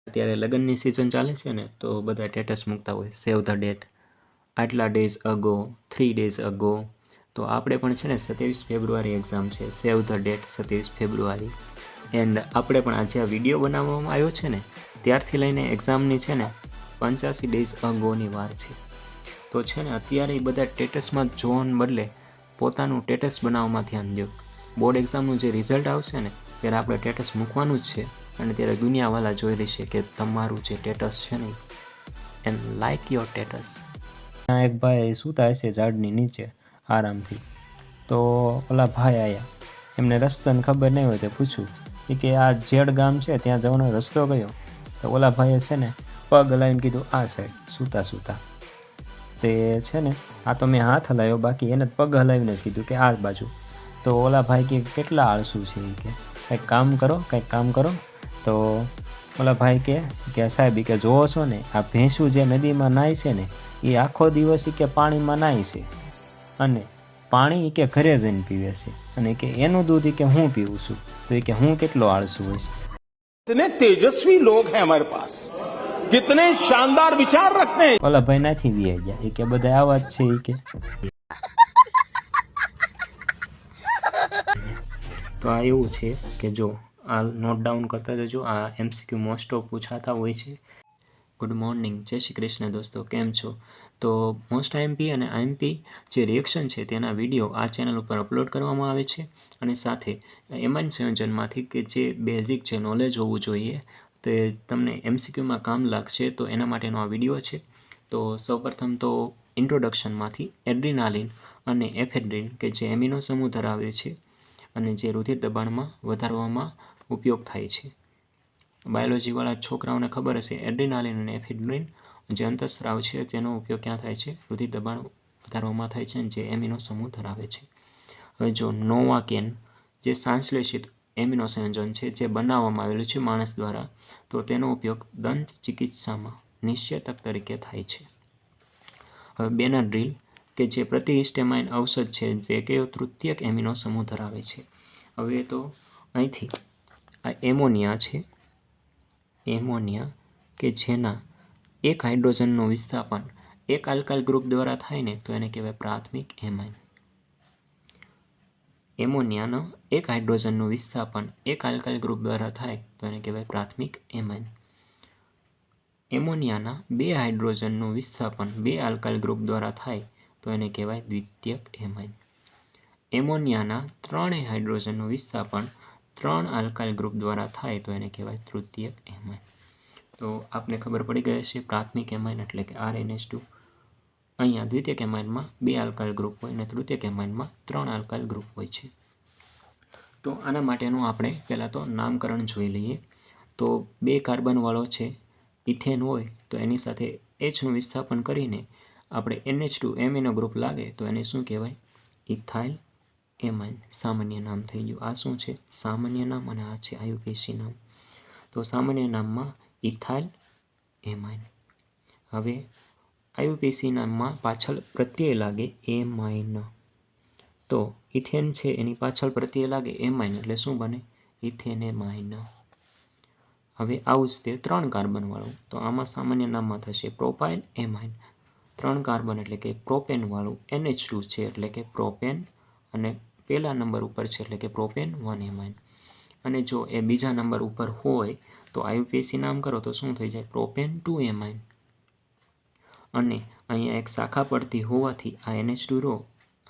અત્યારે લગ્નની સિઝન ચાલે છે ને, તો બધા સ્ટેટસ મૂકતા હોય સેવ ધ ડેટ, આટલા ડેઝ અગો, 3 ડેઝ અગો. તો આપણે પણ છે ને 27 ફેબ્રુઆરી એક્ઝામ છે, સેવ ધ ડેટ 27 ફેબ્રુઆરી. એન્ડ આપણે પણ આજે આ વિડીયો બનાવવામાં આવ્યો છે ને, ત્યારથી લઈને એક્ઝામની છે ને 85 ડેઝ અગોની વાર છે. તો છે ને અત્યારે એ બધા સ્ટેટસમાં જોવાને બદલે પોતાનું સ્ટેટસ બનાવવામાં ધ્યાન દો. બોર્ડ એક્ઝામનું જે રિઝલ્ટ આવશે ને ત્યારે આપણે સ્ટેટસ મૂકવાનું જ છે, અને ત્યારે દુનિયાવાળા જોઈ રહેશે કે તમારું જે સ્ટેટસ છે ને એન્ડ લાઇક યોર સ્ટેટસ. ત્યાં એક ભાઈ સૂતા હશે ઝાડની નીચે આરામથી. તો ઓલા ભાઈ આવ્યા, એમને રસ્તાની ખબર નહીં હોય તો પૂછ્યું કે આ જેડ ગામ છે ત્યાં જવાનો રસ્તો કયો? તો ઓલા ભાઈએ છે ને પગ હલાવીને કીધું આ સાઈડ, સૂતા સૂતા. તે છે ને આ તો મેં હાથ હલાવ્યો, બાકી એને પગ હલાવીને જ કીધું કે આ બાજુ. તો ઓલા ભાઈ કે કેટલા આળસુ છે એ કે કંઈક કામ કરો, કંઈક કામ કરો. તો ઓલા ભાઈ કે સાહેબ કે જોવો છો ને આ ભેંસું જે નદીમાં નાય છે ને એ આખો દિવસ કે પાણીમાં નાય છે, અને પાણી કે ઘરે જઈને પીવે છે, અને કે એનું દૂધ કે હું પીવું છું. તો એ કે હું કેટલો આળસુ હોય છે. कितने तेजस्वी लोग हैं हमारे पास, कितने शानदार विचार रखते हैं. ઓલા ભાઈ નાથી વી ગયા, એ કે બધા આવા જ છે એ કે. તો આ એવું છે કે જો આ નોટ ડાઉન કરતા જજો, આ એમસીક્યુ મોસ્ટ ઓફ પૂછાતા હોય છે. ગુડ મોર્નિંગ, જય શ્રી કૃષ્ણ દોસ્તો, કેમ છો? તો મોસ્ટ આઈએમપી અને આઈએમપી જે રિએક્શન છે તેના વિડીયો આ ચેનલ ઉપર અપલોડ કરવામાં આવે છે, અને સાથે એમાઇન સંયોજનમાંથી કે જે બેઝિક જે નોલેજ હોવું જોઈએ તે તમને એમસીક્યુમાં કામ લાગશે, તો એના માટેનો આ વિડીયો છે. તો સૌપ્રથમ તો ઇન્ટ્રોડક્શનમાંથી એડ્રીનાલિન અને એફેડ્રિન કે જે એમિનો સમૂહ ધરાવે છે અને જે રુધિર દબાણમાં વધારવામાં ઉપયોગ થાય છે. બાયોલોજીવાળા છોકરાઓને ખબર હશે એડ્રીનાલિન અને એફેડ્રિન જે અંતઃસ્રાવ છે તેનો ઉપયોગ ક્યાં થાય છે? રુધિર દબાણ વધારવામાં થાય છે, જે એમિનો સમૂહ ધરાવે છે. હવે જો નોવાકેન જે સંશ્લેષિત એમિનો સંયોજન છે જે બનાવવામાં આવેલું છે માણસ દ્વારા, તો તેનો ઉપયોગ દંત ચિકિત્સામાં નિષેધક તરીકે થાય છે. હવે બેનાડ્રીલ કે જે પ્રતિહિસ્ટેમાઇન ઔષધ છે જે કે તૃતીયક એમિનો સમૂહ ધરાવે છે. હવે તો અહીંથી આ એમોનિયા છે, એમોનિયા કે જેના એક હાઇડ્રોજનનું વિસ્થાપન એક આલ્કાઇલ ગ્રુપ દ્વારા થાય ને તો એને કહેવાય પ્રાથમિક એમાઇન. એમોનિયાનો એક હાઇડ્રોજનનું વિસ્થાપન એક આલ્કાઇલ ગ્રુપ દ્વારા થાય તો એને કહેવાય પ્રાથમિક એમાઇન. એમોનિયાના બે હાઇડ્રોજનનું વિસ્થાપન બે આલ્કાઇલ ગ્રુપ દ્વારા થાય તો એને કહેવાય દ્વિતીયક એમાઇન. એમોનિયાના ત્રણેય હાઇડ્રોજનનું વિસ્થાપન ત્રણ આલ્કાઇલ ગ્રુપ દ્વારા થાય તો એને કહેવાય તૃતીયક એમાઇન. તો આપને ખબર પડી ગઈ છે પ્રાથમિક એમાઇન એટલે કે RnH2. અહીંયા દ્વિતીયક એમાઇનમાં બે આલ્કાઇલ ગ્રુપ હોય અને તૃતીયક એમાઇનમાં ત્રણ આલ્કાઇલ ગ્રુપ હોય છે. તો આના માટેનું આપણે પહેલાં તો નામકરણ જોઈ લઈએ. તો બે કાર્બનવાળો છે ઇથેન હોય તો એની સાથે Hનું વિસ્થાપન કરીને આપણે NH2 એમિનો ગ્રુપ લાગે તો એને શું કહેવાય? Ethyl amine. સામાન્ય નામ થઈ ગયું. આ શું છે? સામાન્ય નામ, અને આ છે આયુપીએસી નામ. તો સામાન્ય નામમાં ઇથાઇલ એમાઇન. હવે આયુપીએસી નામમાં પાછળ પ્રત્યય લાગે એમાઇન. તો ઇથેન છે એની પાછળ પ્રત્યય લાગે એમાઇન એટલે શું બને? ઇથેનેમાઇન. હવે આવું જ તે ત્રણ કાર્બનવાળું, તો આમાં સામાન્ય નામમાં થશે પ્રોપાઇલ એમાઇન. ત્રણ કાર્બન એટલે કે પ્રોપેનવાળું NH2 છે એટલે કે પ્રોપેન, અને પહેલા નંબર ઉપર છે એટલે કે પ્રોપેન 1 એમાઇન. અને જો એ બીજા નંબર ઉપર હોય તો આયુપીએસી નામ કરો તો શું થઈ જાય? Propane 2 amine. અને અહીંયા એક શાખા પડતી હોવાથી આ NH2 રો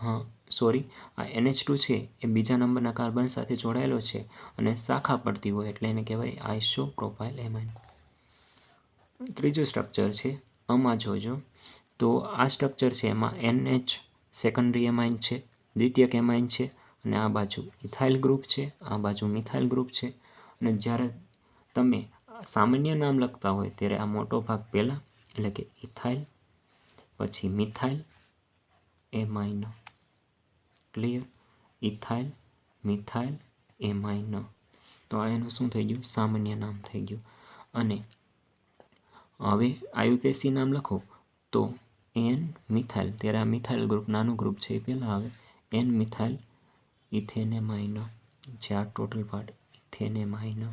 આ NH2 છે એ બીજા નંબરના કાર્બન સાથે જોડાયેલો છે અને શાખા પડતી હોય એટલે એને કહેવાય આઇસોપ્રોપાઇલ એમાઇન. ત્રીજું સ્ટ્રક્ચર છે આમાં જોજો, તો આ સ્ટ્રક્ચર છે એમાં NH સેકન્ડરી એમાઇન છે, દ્વિતીયક એમાઇન છે, અને આ બાજુ ઇથાઇલ ગ્રુપ છે, આ બાજુ મિથાઇલ ગ્રુપ છે. અને જ્યારે તમે સામાન્ય નામ લખતા હોય ત્યારે આ મોટો ભાગ પહેલાં એટલે કે ઇથાઇલ, પછી methyl amine. Clear? Ethyl methyl amine. તો આ એનું શું થઈ ગયું? સામાન્ય નામ થઈ ગયું. અને હવે આયુપીએસી નામ લખો તો N મિથાઇલ, ત્યારે આ મિથાઇલ ગ્રુપ નાનું ગ્રુપ છે એ પહેલાં આવે N મિથાઇલ ઇથેનેમાઇન, જે આ total part ethanamine.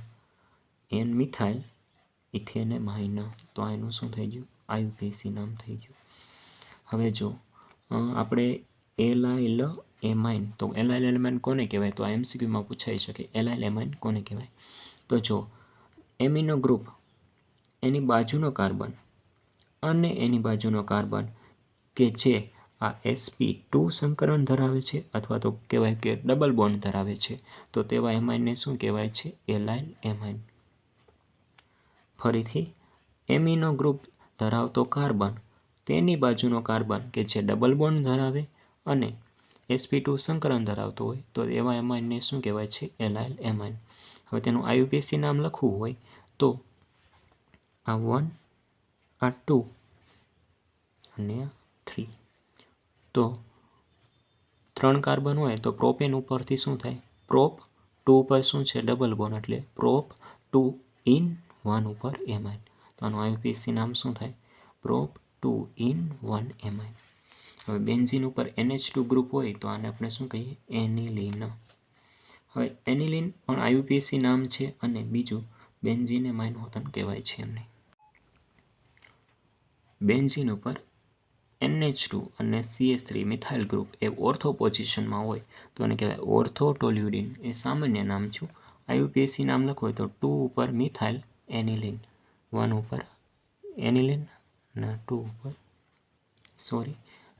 N methyl ethanamine, તો આનું શું થઈ ગયું? IUPAC નામ થઈ ગયું. હવે જો આપણે એલાઇલ એમાઇન, તો એલાઇલ એમાઇન કોને કહેવાય? તો આ MCQમાં પૂછાઈ શકે, એલાઇલ એમાઇન કોને કહેવાય? તો જો એમિનો ગ્રુપ, એની બાજુનો કાર્બન અને એની બાજુનો કાર્બન કે જે આ sp2 સંકરણ ધરાવે છે અથવા તો કહેવાય કે ડબલ બોન્ડ ધરાવે છે, તો તેવા એમાઇનને શું કહેવાય છે? એલાઇલ એમાઇન. ફરીથી એમિનો ગ્રુપ ધરાવતો કાર્બન, તેની બાજુનો કાર્બન કે જે ડબલ બોન્ડ ધરાવે અને sp2 સંકરણ ધરાવતો હોય, તો એવા એમાઇનને શું કહેવાય છે? એલાઇલ એમાઇન. હવે તેનું IUPAC નામ લખવું હોય તો આ 1, આ 2 અને આ 3. તો 3 કાર્બન હોય તો પ્રોપેન ઉપરથી શું થાય? પ્રોપ 2 ઉપર શું છે? ડબલ બોન્ડ, એટલે પ્રોપ 2 in 1 ઉપર એમાઇન. તો આનું IUPAC નામ શું થાય? Prop 2 in 1 amine. હવે બેન્ઝીન ઉપર NH2 ગ્રુપ હોય તો આને આપણે શું કહીએ? એનિલીન. હવે એનિલીન પણ IUPAC નામ છે અને બીજું બેન્ઝીન એમાઇન હોતન કહેવાય છે એમને. બેન્ઝીન ઉપર NH2 અને CH3 મિથાઇલ ગ્રુપ એ ઓર્થો પોઝિશનમાં હોય તો એને કહેવાય ઓર્થો ટોલ્યુડિન. એ સામાન્ય નામ છે. IUPAC નામ લખવું હોય તો 2 ઉપર મિથાઇલ એનિલીન, 1 ઉપર એનિલીન અને 2 ઉપર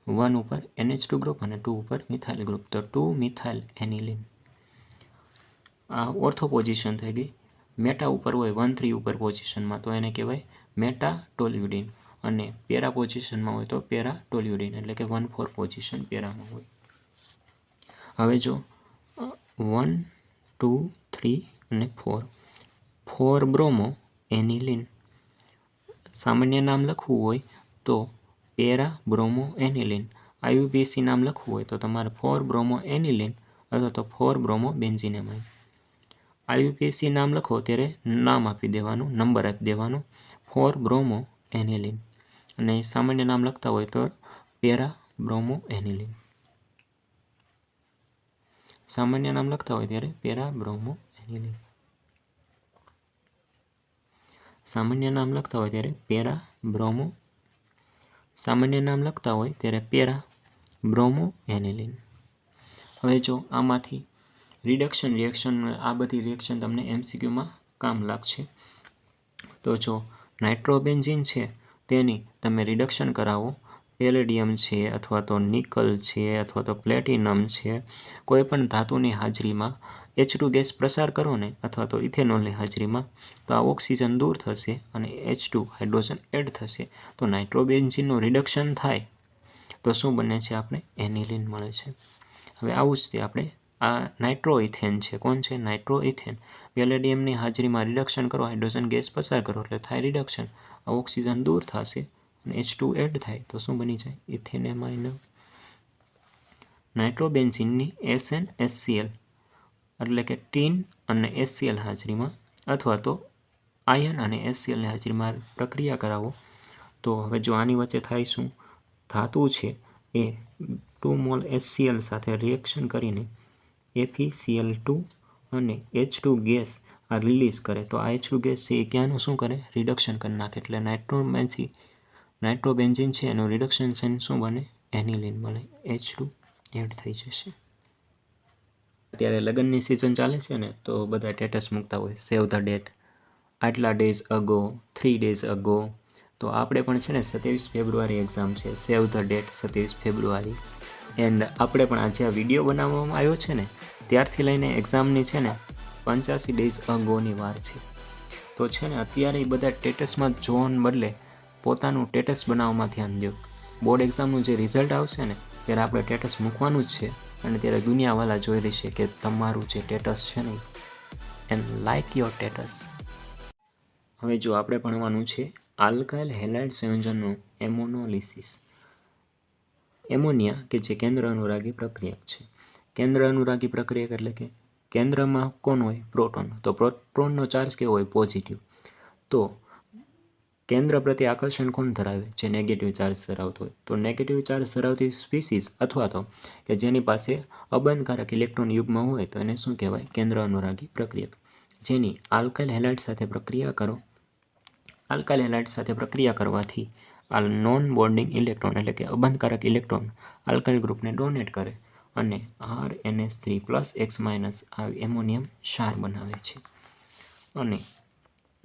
1 ઉપર NH2 ગ્રુપ અને 2 ઉપર મિથાઇલ ગ્રુપ, તો 2 મિથાઇલ એનિલીન. આ ઓર્થો પોઝિશન થઈ ગઈ. મેટા ઉપર હોય 1,3 ઉપર પોઝિશનમાં તો એને કહેવાય મેટા ટોલ્યુડિન અને પેરા પોઝિશનમાં હોય તો પેરા ટોલ્યુડિન, એટલે કે 1,4 પોઝિશન પેરામાં હોય. હવે જો 1, 2, 3 અને 4 બ્રોમો એનિલીન. સામાન્ય નામ લખવું હોય તો પેરા બ્રોમો એનિલીન. IUPAC નામ લખવું હોય તો તમારે 4 બ્રોમો એનિલીન અથવા તો 4 બ્રોમો બેન્ઝીન એમાઇન. IUPAC નામ લખો ત્યારે નામ આપી દેવાનું, નંબર આપી દેવાનો 4 બ્રોમો એનિલીન, અને સામાન્ય નામ લખતા હોય તો પેરા બ્રોમો એનિલીન. સામાન્ય નામ લખતા હોય ત્યારે પેરા બ્રોમો એનિલીન. સામાન્ય નામ લખતા હોય ત્યારે પેરા બ્રોમો. સામાન્ય નામ લખતા હોય ત્યારે પેરા બ્રોમો એનિલીન. હવે જો આમાંથી રિડક્શન રિએક્શન, આ બધી રિએક્શન તમને MCQમાં કામ લાગશે. તો જો નાઇટ્રોબેન્ઝીન છે તેની તમે રિડક્શન કરાવો, પેલેડિયમ છે અથવા તો નિકલ છે અથવા તો પ્લેટિનમ છે, કોઈ પણ ધાતુની હાજરીમાં H2 ગેસ પ્રસાર કરો ને અથવા તો ઇથેનોલની હાજરીમાં, તો આ ઓક્સિજન દૂર થશે અને H2 હાઇડ્રોજન એડ થશે, તો નાઇટ્રોબેન્ઝીનનું રિડક્શન થાય તો શું બને છે? આપણે એનિલીન મળે છે. હવે આવું જ તે આપણે આ નાઇટ્રોઇથેન છે. કોણ છે? નાઇટ્રોઇથેન. પેલેડિયમની હાજરીમાં રિડક્શન કરો, હાઇડ્રોજન ગેસ પસાર કરો એટલે થાય રિડક્શન, આ ઓક્સિજન દૂર થશે અને H2 એડ થાય તો શું બની જાય? ઇથેનેમાઇન. નાઇટ્રોબેન્ઝીનની SnHCl એટલે કે ટીન અને HCl હાજરીમાં અથવા તો આયન અને HClની હાજરીમાં પ્રક્રિયા કરાવો તો હવે જો આની વચ્ચે થાય શું? ધાતુ છે એ 2 મોલ HCl સાથે રિએક્શન કરીને FeCl2 અને H2 ગેસ આ રિલીઝ કરે, તો આ H2 ગેસ છે એ ક્યાંનું શું કરે? રિડક્શન કરી નાખે, એટલે નાઇટ્રોબેન્ઝીન છે એનું રિડક્શન છે શું બને? એનિલીન બને, H2 એડ થઈ જશે. અત્યારે લગ્નની સિઝન ચાલે છે ને, તો બધા સ્ટેટસ મૂકતા હોય સેવ ધ ડેટ, આટલા ડેઝ અગો, 3 ડેઝ અગો. તો આપણે પણ છે ને 27 ફેબ્રુઆરી એક્ઝામ છે, સેવ ધ ડેટ 27 ફેબ્રુઆરી. એન્ડ આપણે પણ આજે આ વિડીયો બનાવવામાં આવ્યો છે ને ત્યારથી લઈને એક્ઝામની છે ને 85 ડેઝ અગોની વાર છે. તો છે ને અત્યારે એ બધા સ્ટેટસમાં જોવાને બદલે પોતાનું સ્ટેટસ બનાવવામાં ધ્યાન દો. બોર્ડ એક્ઝામનું જે રિઝલ્ટ આવશે ને ત્યારે આપણે સ્ટેટસ મૂકવાનું જ છે અને ત્યારે દુનિયાવાળા જોઈ રહેશે કે તમારું જે સ્ટેટસ છે ને એન્ડ લાઇક યોર સ્ટેટસ. હવે જો આપણે ભણવાનું છે આલ્કાઇલ હેલાઇડ સંયોજનનું એમોનોલિસિસ. એમોનિયા કે જે કેન્દ્ર અનુરાગી પ્રક્રિયક છે. કેન્દ્ર અનુરાગી પ્રક્રિયક એટલે કે કેન્દ્રમાં કોણ હોય? પ્રોટોન. તો પ્રોટોનનો ચાર્જ કેવો હોય? પોઝિટિવ. તો કેન્દ્ર પ્રત્યે આકર્ષણ કોણ ધરાવે? જે નેગેટિવ ચાર્જ ધરાવતો હોય. તો નેગેટિવ ચાર્જ ધરાવતી સ્પીસીસ અથવા તો કે જેની પાસે અબંધકારક ઇલેક્ટ્રોન યુગ્મ હોય તો એને શું કહેવાય? કેન્દ્ર અનુરાગી પ્રક્રિયક. જેની આલ્કાઇલ હેલાઇડ સાથે પ્રક્રિયા કરો આલ્કાઇલ હેલાઇડ સાથે પ્રક્રિયા કરવાથી આ નોન બોન્ડિંગ ઇલેક્ટ્રોન એટલે કે અબંધકારક ઇલેક્ટ્રોન આલ્કાઇલ ગ્રુપને ડોનેટ કરે અને RNH3+X- આ એમોનિયમ ક્ષાર બનાવે છે. અને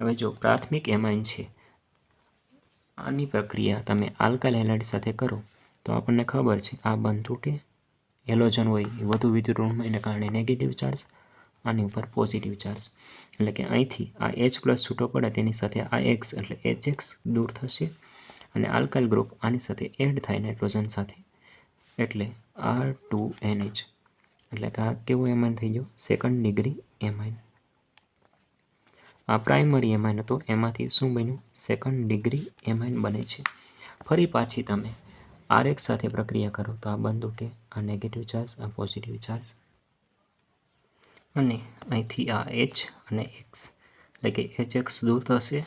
હવે જો પ્રાથમિક એમાઇન છે, આની પ્રક્રિયા તમે આલ્કાઇલ હેલાઇડ સાથે કરો તો આપણને ખબર છે આ બંધ તૂટે, હેલોજન હોય એ વધુ વિદ્યુતઋણ એને કારણે નેગેટિવ ચાર્જ, આની ઉપર પોઝિટિવ ચાર્જ, એટલે કે અહીંથી આ H+ છૂટો પડે તેની સાથે આ X એટલે HX દૂર થશે અને આલ્કાઇલ ગ્રુપ આની સાથે એડ થાય નાઇટ્રોજન સાથે એટલે R2NH, એટલે કે આ કેવું એમાઇન થઈ ગયું? Second degree amine. આ પ્રાઇમરી એમાઇન હતો, એમાંથી શું બન્યું? સેકન્ડ ડિગ્રી એમાઇન બને છે. ફરી પાછી તમે RX સાથે પ્રક્રિયા કરો તો આ બંધ તૂટે, આ નેગેટિવ ચાર્જ, આ પોઝિટિવ ચાર્જ અને અહીંથી આ H અને X એટલે કે HX દૂર થશે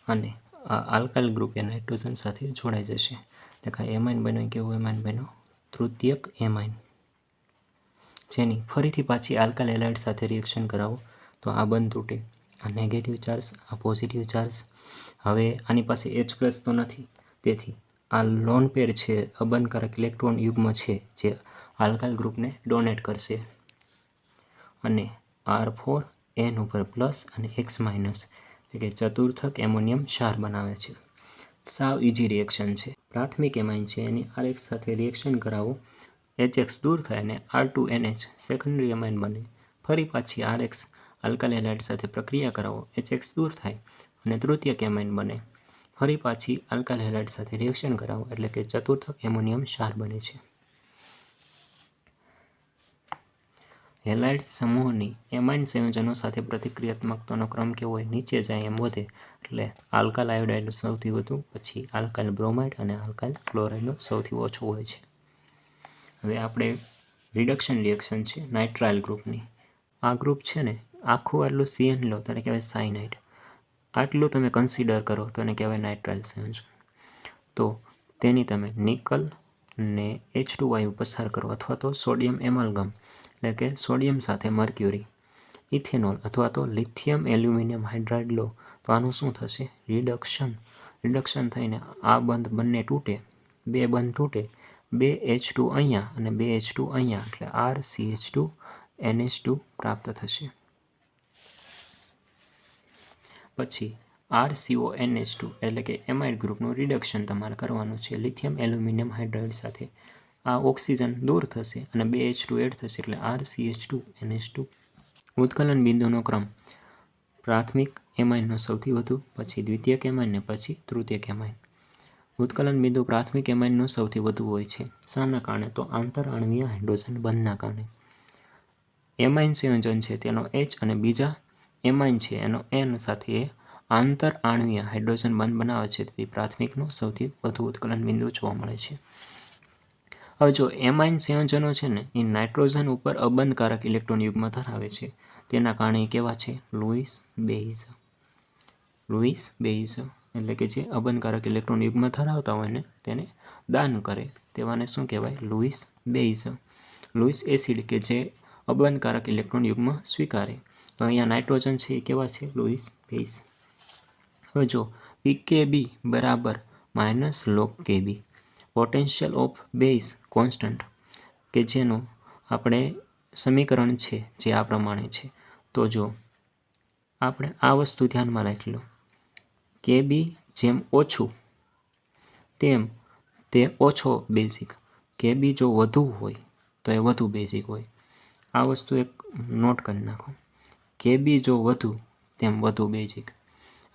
અને આ આલ્કાઇલ ગ્રુપ એ નાઇટ્રોજન સાથે જોડાઈ જશે. એટલે કે એમાઇન બન્યો કેવું એમાઇન બન્યો? તૃતીયક એમાઇન. જેની ફરીથી પાછી આલ્કાઇલ હેલાઇડ સાથે રિએક્શન કરાવો તો આ બંધ તૂટે, આ નેગેટિવ ચાર્જ, આ પોઝિટિવ ચાર્જ. હવે આની પાસે H+ તો નથી, તેથી આ લોન પેર છે, અબંધકારક ઇલેક્ટ્રોન યુગ્મ છે જે આલ્કાઇલ ગ્રુપને ડોનેટ કરશે અને R4N ઉપર પ્લસ અને X- એટલે કે ચતુર્થક એમોનિયમ ક્ષાર બનાવે છે. સાવ ઇઝી રિએક્શન છે. પ્રાથમિક એમાઇન છે એની RX સાથે રિએક્શન કરાવો, HX દૂર થાય અને R2NH સેકન્ડરી એમાઇન બને. ફરી પાછી RX આલ્કાઇલ હેલાઇડ સાથે પ્રક્રિયા કરાવો, HX દૂર થાય અને તૃતીયક એમાઇન બને. ફરી પાછી આલ્કાઇલ હેલાઇડ સાથે રિએક્શન કરાવો એટલે કે ચતુર્થક એમોનિયમ ક્ષાર બને છે. હેલાઇડ સમૂહની એમાઇન સંયોજનો સાથે પ્રતિક્રિયાત્મકતાનો ક્રમ કેવો હોય? નીચે જાય એમ વધે. એટલે આલ્કાઇલ આયોડાઇડ સૌથી વધુ, પછી આલ્કાઇલ બ્રોમાઇડ અને આલ્કાઇલ ક્લોરાઇડનો સૌથી ઓછો હોય છે. હવે આપણે રિડક્શન રિએક્શન છે નાઇટ્રાઇલ ગ્રુપની. આ ગ્રુપ છે ને આખું આટલું CN લો તો એને કહેવાય સાયનાઇડ, આટલું તમે કન્સિડર કરો તો એને કહેવાય નાઇટ્રાઇલ સંયોજન. તો તેની તમે નિકલ ને H2 પસાર કરો અથવા તો સોડિયમ એમાલ્ગમ એટલે કે સોડિયમ સાથે મર્ક્યુરી, ઇથેનોલ અથવા તો લિથિયમ એલ્યુમિનિયમ હાઇડ્રાઇડ લો તો આનું શું થશે? રિડક્શન થઈને આ બંધ બંને તૂટે, બે બંધ તૂટે, 2 H2 અહીંયા અને 2 H2 અહીંયા એટલે RCH2NH2 પ્રાપ્ત થશે. પછી RCONH2 એટલે કે એમાઇડ ગ્રુપનું રિડક્શન તમારે કરવાનું છે લિથિયમ એલ્યુમિનિયમ હાઇડ્રાઇડ સાથે. આ ઓક્સિજન દૂર થશે અને 2 H2 એડ થશે એટલે RCH2NH2. ઉત્કલન બિંદુનો ક્રમ પ્રાથમિક એમાઇનનો સૌથી વધુ, પછી દ્વિતીયક એમાઇન ને પછી તૃતીયક એમાઇન. ઉત્કલન બિંદુ પ્રાથમિક એમાઇનનો સૌથી વધુ હોય છે. શાના કારણે? તો આંતરઆણવીય હાઇડ્રોજન બંધના કારણે. એમાઇન સંયોજન છે તેનો H અને બીજા એમાઇન છે એનો N સાથે આંતરઆણવીય હાઇડ્રોજન બંધ બનાવે છે, તેથી પ્રાથમિકનો સૌથી વધુ ઉત્કલન બિંદુ જોવા મળે છે. હવે જો એમાઇન સંયોજનો છે ને એ નાઇટ્રોજન ઉપર અબંધકારક ઇલેક્ટ્રોન યુગ્મ ધરાવે છે, તેના કારણે એ કેવા છે? લુઈસ બેઇઝ એટલે કે જે અબંધકારક ઇલેક્ટ્રોન યુગ્મ ધરાવતા હોય ને તેને દાન કરે તેવાને શું કહેવાય? Louis base. લુઈસ એસિડ કે જે અબંધકારક ઇલેક્ટ્રોન યુગ્મ સ્વીકારે. તો અહીંયા નાઇટ્રોજન છે એ કેવા છે? Louis base. હવે જો pKb બરાબર -log Kb, potential of base constant કે જેનું આપણે સમીકરણ છે જે આ પ્રમાણે છે. તો જો આપણે આ વસ્તુ ધ્યાનમાં રાખી લો, Kb જેમ ઓછું તેમ તે ઓછો બેઝિક, Kb જો વધુ હોય તો એ વધુ બેઝિક હોય. આ વસ્તુ એક નોટ કરી નાખો, Kb જો વધુ તેમ વધુ બેઝિક.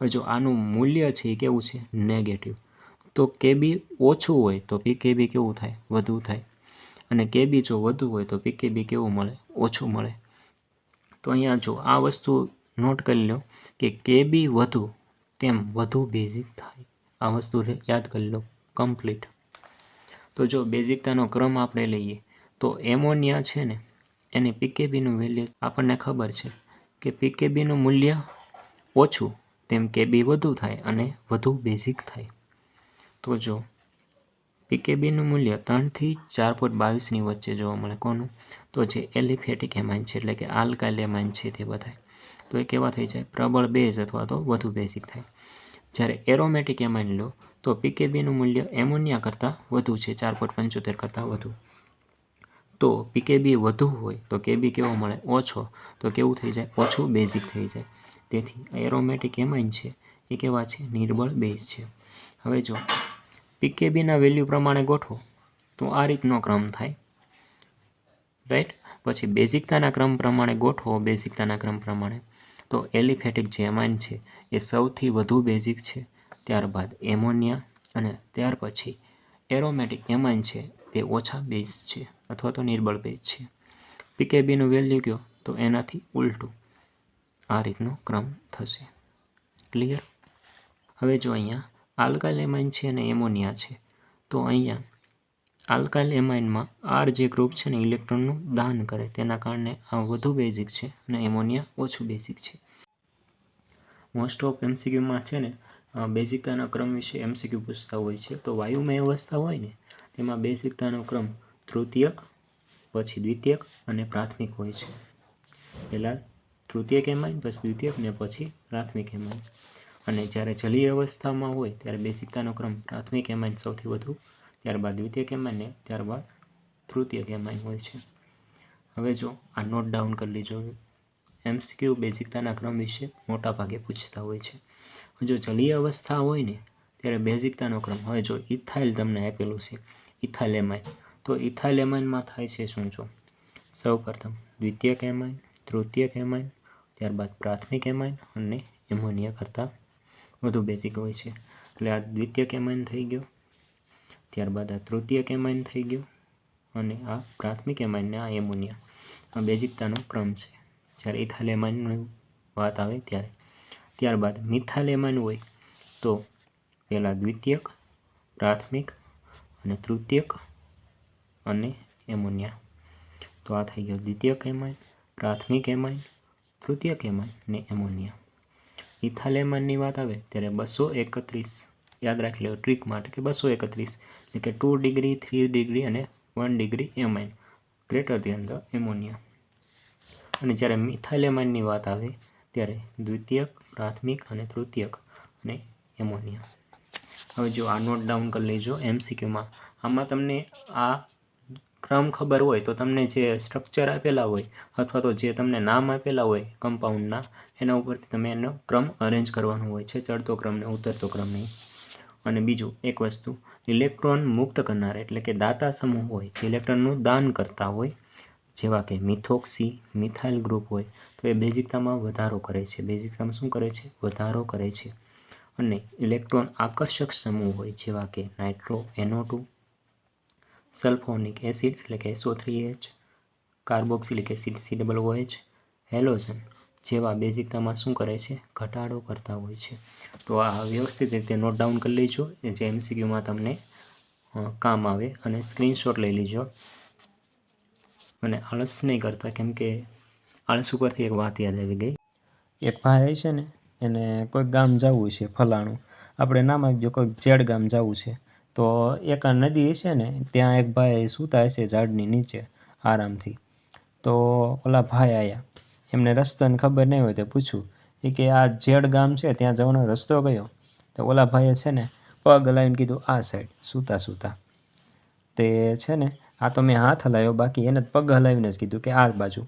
હવે જો આનું મૂલ્ય છે એ કેવું છે? નેગેટિવ. તો Kb ઓછું હોય તો pKb કેવું થાય? વધુ થાય. અને Kb જો વધુ હોય તો pKb કેવું મળે? ઓછું મળે. તો અહીંયા જો આ વસ્તુ નોટ કરી લો કે Kb વધુ તેમ વધુ બેઝિક થાય. આ વસ્તુ યાદ કરી લો કમ્પ્લીટ. તો જો બેઝિકતાનો ક્રમ આપણે લઈએ તો એમોનિયા છે ને એની pKbનું વેલ્યુ આપણને ખબર છે કે pKbનું મૂલ્ય ઓછું તેમ Kb વધુ થાય અને વધુ બેઝિક થાય. તો જો pKbનું મૂલ્ય 3 થી 4.22ની વચ્ચે જોવા મળે. કોનું? તો જે એલિફેટિક એમાઇન છે એટલે કે આલ્કાઇલ એમાઇન છે તે બધાય. તો એ કેવા થઈ જાય? પ્રબળ બેઝ અથવા તો વધુ બેઝિક થાય. જ્યારે એરોમેટિક એમાઇન લો તો પીકેબીનું મૂલ્ય એમોનિયા કરતાં વધુ છે, 4.75 કરતાં વધુ. તો પીકેબી વધુ હોય તો કેબી કેવો મળે? ઓછો. તો કેવું થઈ જાય? ઓછું બેઝિક થઈ જાય. તેથી એરોમેટિક એમાઇન છે એ કેવા છે? નિર્બળ બેઝ છે. હવે જો પીકેબીના વેલ્યુ પ્રમાણે ગોઠવો તો આ રીતનો ક્રમ થાય, રાઈટ. પછી બેઝિકતાના ક્રમ પ્રમાણે ગોઠવો, બેઝિકતાના ક્રમ પ્રમાણે તો એલિફેટિક જે એમાઇન છે એ સૌથી વધુ બેઝિક છે, ત્યારબાદ એમોનિયા, અને ત્યાર પછી એરોમેટિક એમાઇન છે તે ઓછા બેઝ છે અથવા તો નિર્બળ બેઝ છે. પીકેબીનું વેલ્યુ કયો તો એનાથી ઉલટું આ રીતનો ક્રમ થશે. ક્લિયર? હવે જો અહીંયા આલ્કાઇલ એમાઇન છે અને એમોનિયા છે, તો અહીંયા આલ્કાઇલ એમાઇનમાં આર જે ગ્રુપ છે ને ઇલેક્ટ્રોનનું દાન કરે, તેના કારણે આ વધુ બેઝિક છે અને એમોનિયા ઓછું બેઝિક છે. મોસ્ટ ઓફ એમસીક્યુમાં છે ને બેઝિકતાના ક્રમ વિશે એમસીક્યુ પૂછતા હોય છે. તો વાયુમય અવસ્થા હોય ને તેમાં બેઝિકતાનો ક્રમ તૃતીયક, પછી દ્વિતીયક અને પ્રાથમિક હોય છે. પહેલાં તૃતીયક એમાઇન, પછી દ્વિતીયક ને પછી પ્રાથમિક એમાઇન. અને જ્યારે જલીય અવસ્થામાં હોય ત્યારે બેઝિકતાનો ક્રમ પ્રાથમિક એમાઇન સૌથી વધુ, ત્યારબાદ દ્વિતીયક એમાઇન ને ત્યારબાદ તૃતીયક એમાઇન હોય છે. હવે જો આ નોટ ડાઉન કરી લીજો. એમસીક્યુ બેઝિકતાના ક્રમ વિશે મોટા ભાગે પૂછતા હોય છે. જો જલીય અવસ્થા હોય ને ત્યારે બેઝિકતાનો ક્રમ, હવે જો ઇથાઇલ તમને આપેલું છે, ઇથાઇલ એમાઇન, તો ઇથાઇલ એમાઇનમાં થાય છે શું? જો સૌપ્રથમ દ્વિતીયક એમાઇન, તૃતીયક એમાઇન, ત્યારબાદ પ્રાથમિક એમાઇન અને એમોનિયા કરતાં વધુ બેઝિક હોય છે. એટલે આ દ્વિતીયક એમાઇન થઈ ગયો, ત્યારબાદ આ તૃતીયક એમાઇન થઈ ગયો અને આ પ્રાથમિક એમાઇન ને આ એમોનિયા. આ બેઝિકતાનો ક્રમ છે જ્યારે ઇથાઇલ એમાઇનની વાત આવે ત્યારે. ત્યારબાદ મિથાઇલ એમાઇન હોય તો પહેલાં દ્વિતીયક, પ્રાથમિક અને તૃતીયક અને એમોનિયા. તો આ થઈ ગયો દ્વિતીયક એમાઇન, પ્રાથમિક એમાઇન, તૃતીયક એમાઇન અને એમોનિયા. ઇથાઇલ એમાઇનની વાત આવે ત્યારે 231, યાદ રાખી લો ટ્રીક માટે કે 231 એટલે કે 2 ડિગ્રી, 3 ડિગ્રી અને 1 degree amine greater than the ammonia. અને જ્યારે મિથાઇલ એમાઇનની વાત આવે ત્યારે દ્વિતીયક, પ્રાથમિક અને તૃતીયક અને એમોનિયા. હવે જો આ નોટ ડાઉન કરી લેજો એમસીક્યુમાં. આમાં તમને આ ક્રમ ખબર હોય તો તમને જે સ્ટ્રક્ચર આપેલા હોય અથવા તો જે તમને નામ આપેલા હોય કમ્પાઉન્ડના, એના ઉપરથી તમે એનો ક્રમ અરેન્જ કરવાનો હોય છે, ચડતો ક્રમ ને ઉતરતો ક્રમ નહીં. અને બીજું એક વસ્તુ, ઇલેક્ટ્રોન મુક્ત કરનાર એટલે કે દાતા સમૂહ હોય, જે ઇલેક્ટ્રોનનું દાન કરતા હોય, જેવા કે મિથોક્સી, મિથાઇલ ગ્રુપ હોય, તો એ બેઝિકતામાં વધારો કરે છે. બેઝિકતામાં શું કરે છે? વધારો કરે છે. અને ઇલેક્ટ્રોન આકર્ષક સમૂહ હોય, જેવા કે નાઇટ્રો NO2, સલ્ફોનિક એસિડ એટલે કે SO3H, carboxylic acid COOH, halogen જેવા બેઝિકતામાં શું કરે છે? ઘટાડો કરતા હોય છે. તો આ વ્યવસ્થિત રીતે નોટ ડાઉન કરી લેજો, જે એમસીક્યુમાં તમને કામ આવે, અને સ્ક્રીનશોટ લઈ લીજો. અને આળસ નહીં કરતા, કેમ કે આળસ ઉપરથી એક વાત યાદ આવી ગઈ. એક ભાઈ છે ને, એને કોઈક ગામ જવું છે ફલાણું, આપણે નામ આપજો, કોઈક જેડ ગામ જવું છે. તો એક નદી છે ને, ત્યાં એક ભાઈ સૂતા હશે ઝાડની નીચે આરામથી. તો ઓલા ભાઈ આવ્યા, એમને રસ્તાની ખબર નહીં હોય તો પૂછ્યું એ કે આ જેડ ગામ છે ત્યાં જવાનો રસ્તો કયો? તો ઓલા ભાઈએ છે ને પગ હલાવીને કીધું આ સાઈડ, સૂતા સૂતા. તે છે ને આ તો મેં હાથ હલાવ્યો, બાકી એને પગ હલાવીને જ કીધું કે આ બાજુ.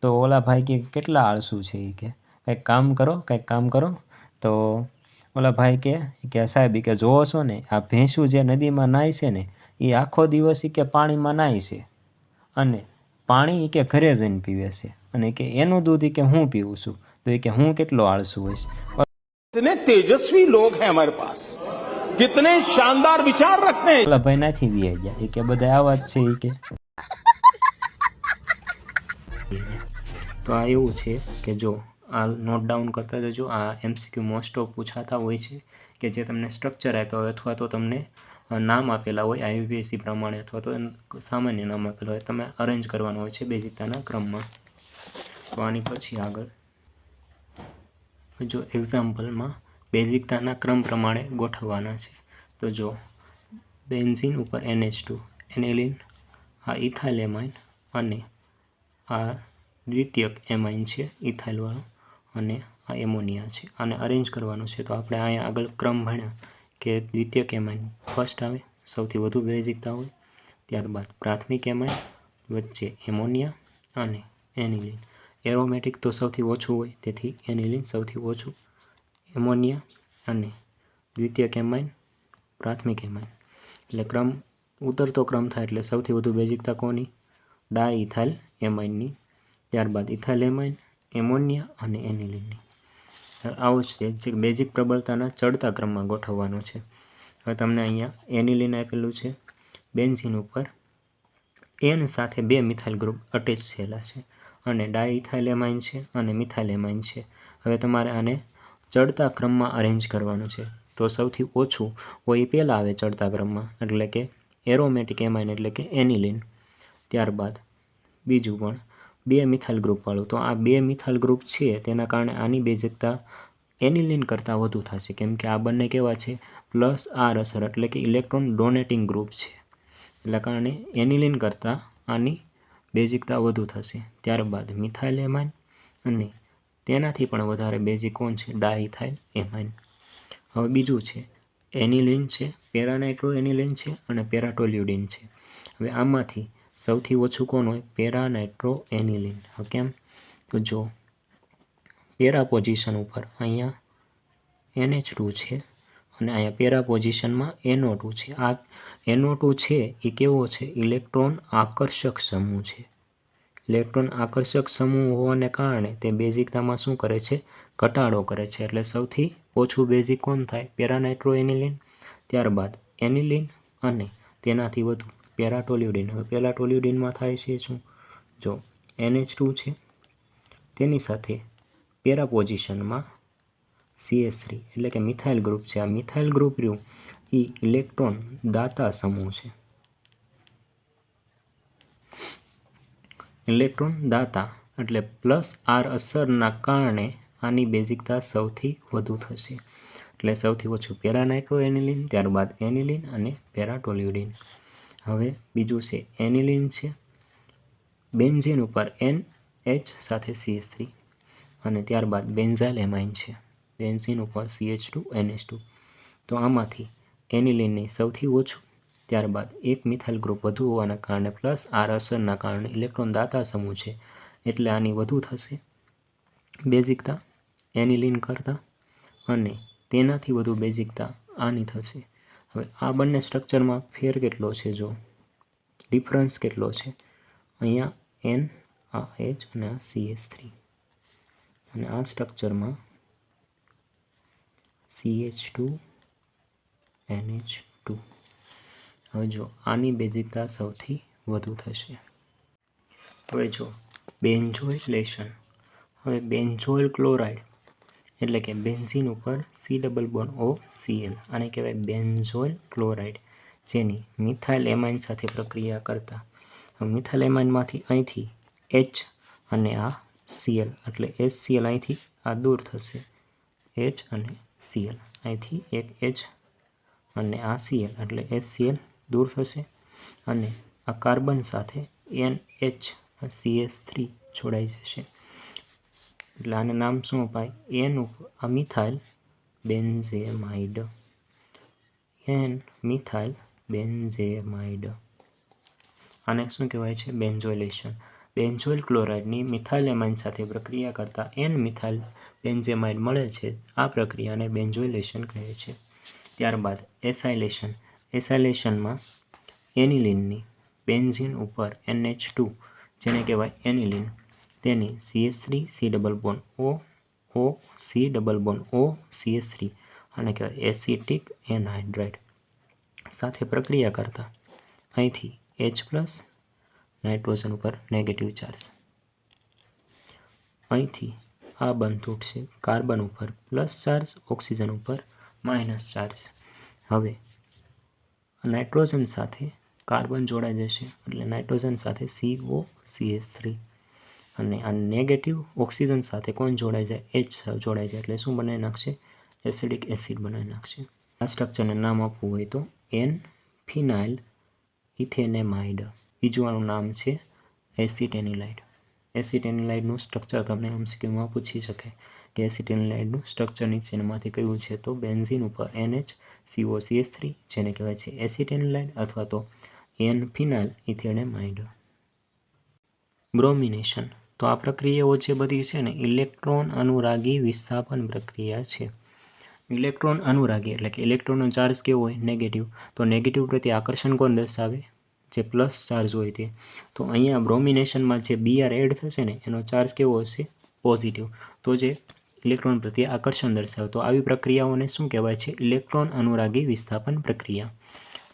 તો ઓલા ભાઈ કે કેટલા આળસુ છે એ કે કંઈક કામ કરો, કંઈક કામ કરો. તો ઓલા ભાઈ કે સાહેબ કે જોવો છો ને, આ ભેંસું જે નદીમાં નાય છે ને, એ આખો દિવસ કે પાણીમાં નાય છે, અને પાણી કે ઘરે જઈને પીવે છે, અને કે એનું દૂધ કે હું પીવું છું. તો એ કે હું કેટલો આળસુ હોઈશ. कितने तेजस्वी लोग हैं हमारे पास, कितने शानदार विचार रखते हैं. ઓલા ભાઈ નાથી વી ગયા, એ કે બધા આવા જ છે એ કે. તો આ એવું છે કે જો આ નોટ ડાઉન કરતા જજો. આ એમસીક્યુ મોસ્ટ ઓફ પૂછાતા હોય છે કે જે તમને સ્ટ્રક્ચર આપ્યા હોય અથવા તો તમને નામ આપેલા હોય IUPAC પ્રમાણે, અથવા તો સામાન્ય નામ આપેલા હોય, તમે અરેન્જ કરવાનું હોય છે બેઝિકતાના ક્રમમાં. તો આની પછી આગળ જો એક્ઝામ્પલમાં બેઝિકતાના ક્રમ પ્રમાણે ગોઠવવાના છે. તો જો બેન્ઝીન ઉપર NH2, એનિલિન, આ ઇથાઇલ એમાઇન, અને આ દ્વિતીયક એમાઇન છે ઇથાઇલવાળો, અને આ એમોનિયા છે. આને અરેન્જ કરવાનું છે તો આપણે અહીંયા આગળ ક્રમ ભણ્યા કે દ્વિતીયક એમાઇન ફર્સ્ટ આવે, સૌથી વધુ બેઝિકતા હોય, ત્યારબાદ પ્રાથમિક એમાઇન, વચ્ચે એમોનિયા અને એનિલિન. એરોમેટિક તો સૌથી ઓછું હોય, તેથી એનિલિન સૌથી ઓછું, એમોનિયા અને દ્વિતીયક એમાઇન, પ્રાથમિક એમાઇન. એટલે ક્રમ ઉતરતો ક્રમ થાય એટલે સૌથી વધુ બેઝિકતા કોની? ડાઇથાઇલ એમાઇનની, ત્યારબાદ ઇથાઇલ એમાઇન, એમોનિયા અને એનિલિનની. આવો જ છે બેઝિક પ્રબળતાના ચડતા ક્રમમાં ગોઠવવાનો છે. હવે તમને અહીંયા એનિલિન આપેલું છે, બેન્ઝીન ઉપર એન સાથે 2 મિથાઇલ ગ્રુપ અટેચ થયેલા છે અને ડાઇથાઇલ એમાઇન છે અને મિથાઇલ એમાઇન છે. હવે તમારે આને ચડતા ક્રમમાં અરેન્જ કરવાનું છે. તો સૌથી ઓછું હોય એ પહેલાં આવે ચડતા ક્રમમાં, એટલે કે એરોમેટિક એમાઇન એટલે કે એનિલિન. ત્યારબાદ બીજું પણ 2 મિથાઇલ ગ્રુપવાળું. તો આ 2 મિથાઇલ ગ્રુપ છે તેના કારણે આની બેઝિકતા એનિલિન કરતાં વધુ થશે, કેમ કે આ બંને કેવા છે? પ્લસ આર અસર એટલે કે ઇલેક્ટ્રોન ડોનેટિંગ ગ્રુપ છે. એટલે કારણે એનિલિન કરતાં આની બેઝિકતા વધુ થશે. ત્યારબાદ મિથાઇલ એમાઇન અને તેનાથી પણ વધારે બેઝિક કોણ છે? ડાઇથાઇલ એમાઇન. હવે બીજું છે એનિલિન છે, પેરાનાઇટ્રો એનિલિન છે અને પેરાટોલ્યુડિન છે. હવે આમાંથી સૌથી ઓછું કોણ હોય? પેરાનાઇટ્રો એનિલિન. હવે કેમ? તો જો પેરા પોઝિશન ઉપર અહીંયા NH2 છે અને અહીંયા પેરા પોઝિશનમાં NO2 છે. આ NO2 છે એ કેવો છે? ઇલેક્ટ્રોન આકર્ષક સમૂહ છે. ઇલેક્ટ્રોન આકર્ષક સમૂહ હોવાને કારણે તે બેઝિકતામાં શું કરે છે? ઘટાડો કરે છે. એટલે સૌથી ઓછું બેઝિક કોણ થાય? પેરાનાઇટ્રો એનિલિન, ત્યારબાદ એનિલિન અને તેનાથી વધુ પેરાટોલ્યુડિન. હવે પેરાટોલ્યુડિનમાં થાય છે શું? જો NH2 છે તેની સાથે પેરા પોઝિશનમાં CH3 એટલે કે મિથાઇલ ગ્રુપ છે. આ મિથાઇલ ગ્રુપ રહ્યું એ ઇલેક્ટ્રોન દાતા સમૂહ છે. ઇલેક્ટ્રોન દાતા એટલે પ્લસ આર અસરના કારણે આની બેઝિકતા સૌથી વધુ થશે. એટલે સૌથી ઓછું પેરાનાઇટ્રો એનિલિન, ત્યારબાદ એનિલિન અને પેરાટોલ્યુડિન. હવે બીજું છે એનિલિન છે, બેન્ઝીન ઉપર NH સાથે CH3 અને ત્યારબાદ બેન્ઝાઇલ એમાઇન છે, બેન્ઝીન ઉપર CH2 NH2. તો આમાંથી એનિલિનની સૌથી ઓછું, ત્યારબાદ એક મિથાઇલ ગ્રુપ વધુ હોવાના કારણે પ્લસ આર અસરના કારણે ઇલેક્ટ્રોન દાતા સમૂહ છે એટલે આની વધુ થશે બેઝિકતા એનિલિન કરતાં, અને તેનાથી વધુ બેઝિકતા આની થશે. હવે આ બંને સ્ટ્રક્ચરમાં ફેર કેટલો છે? જો ડિફરન્સ કેટલો છે? અહીંયા N, આ H અને આ CH3, અને આ સ્ટ્રક્ચરમાં CH2 NH2. હવે જો આની બેઝિકતા સૌથી વધુ થશે. હવે જો બેન્ઝોઇલેશન. હવે બેન્ઝોઇલ ક્લોરાઇડ એટલે કે બેન્ઝીન ઉપર C double bond O Cl, આને કહેવાય બેન્ઝોઇલ ક્લોરાઇડ, જેની મિથાઇલ એમાઇન સાથે પ્રક્રિયા કરતા મિથાઇલ એમાઇનમાંથી અહીંથી H અને આ Cl એટલે HCl અહીંથી આ દૂર થશે, H અને Cl અહીંથી એક H અને આ Cl એટલે HCl દૂર થશે, અને આ કાર્બન સાથે NH CH3 જોડાઈ જશે. એટલે આને નામ શું અપાય? N આ મિથાઇલ બેન્ઝેમાઇડ, N મિથાઇલ બેન્ઝેમાઇડ. આને શું કહેવાય છે? બેન્ઝોઇલેશન. બેન્ઝોઇલ ક્લોરાઇડની મિથાઇલ એમાઇન સાથે પ્રક્રિયા કરતાં N મિથાઇલ બેન્ઝેમાઇડ મળે છે. આ પ્રક્રિયાને બેન્ઝોઇલેશન કહે છે. ત્યારબાદ એસાઇલેશન. એસાઇલેશનમાં એનિલિનની બેન્ઝીન ઉપર NH2 જેને કહેવાય એનિલિન, તેની CH3 C double bond O C double bond O CH3 આને કહેવાય એસિટિક એનહાઇડ્રાઇડ સાથે પ્રક્રિયા કરતા અહીંથી H પ્લસ, નાઇટ્રોજન ઉપર નેગેટિવ ચાર્જ, અહીંથી આ બંધ તૂટશે, કાર્બન ઉપર પ્લસ ચાર્જ, ઓક્સિજન ઉપર માઇનસ ચાર્જ. હવે નાઇટ્રોજન સાથે કાર્બન જોડાઈ જશે એટલે નાઇટ્રોજન સાથે COCH3, અને આ નેગેટિવ ઓક્સિજન સાથે કોણ જોડાઈ જાય? H જોડાઈ જાય એટલે શું બનાવી નાખશે? એસિડિક એસિડ બનાવી નાખશે. આ સ્ટ્રક્ચરને નામ આપવું હોય તો N-ફિનાઇલ ઇથેનેમાઇડ. બીજું આનું નામ છે એસિટેનિલાઇડ. એસિટેનિલાઇડનું સ્ટ્રક્ચર તમને MCQમાં પૂછી શકે કે એસિટિલિનલાઇડનું સ્ટ્રક્ચર નીચેનામાંથી કયું છે? તો બેન્ઝીન ઉપર NHCOCH3 જેને કહેવાય છે એસિટિલિનલાઇડ અથવા તો N-ફિનાઇલ ઇથેનેમાઇડ. બ્રોમિનેશન. તો આ પ્રક્રિયાઓ જે બધી છે ને ઇલેક્ટ્રોન અનુરાગી વિસ્થાપન પ્રક્રિયા છે. ઇલેક્ટ્રોન અનુરાગી એટલે કે ઇલેક્ટ્રોનનો ચાર્જ કેવો હોય? નેગેટિવ. તો નેગેટિવ પ્રત્યે આકર્ષણ કોણ દર્શાવે? જે પ્લસ ચાર્જ હોય તે. તો અહીંયા બ્રોમિનેશનમાં જે Br એડ થશે ને એનો ચાર્જ કેવો હશે? પોઝિટિવ. તો જે ઇલેક્ટ્રોન પ્રત્યે આકર્ષણ દર્શાવે. તો આવી પ્રક્રિયાઓને શું કહેવાય છે? ઇલેક્ટ્રોન અનુરાગી વિસ્થાપન પ્રક્રિયા.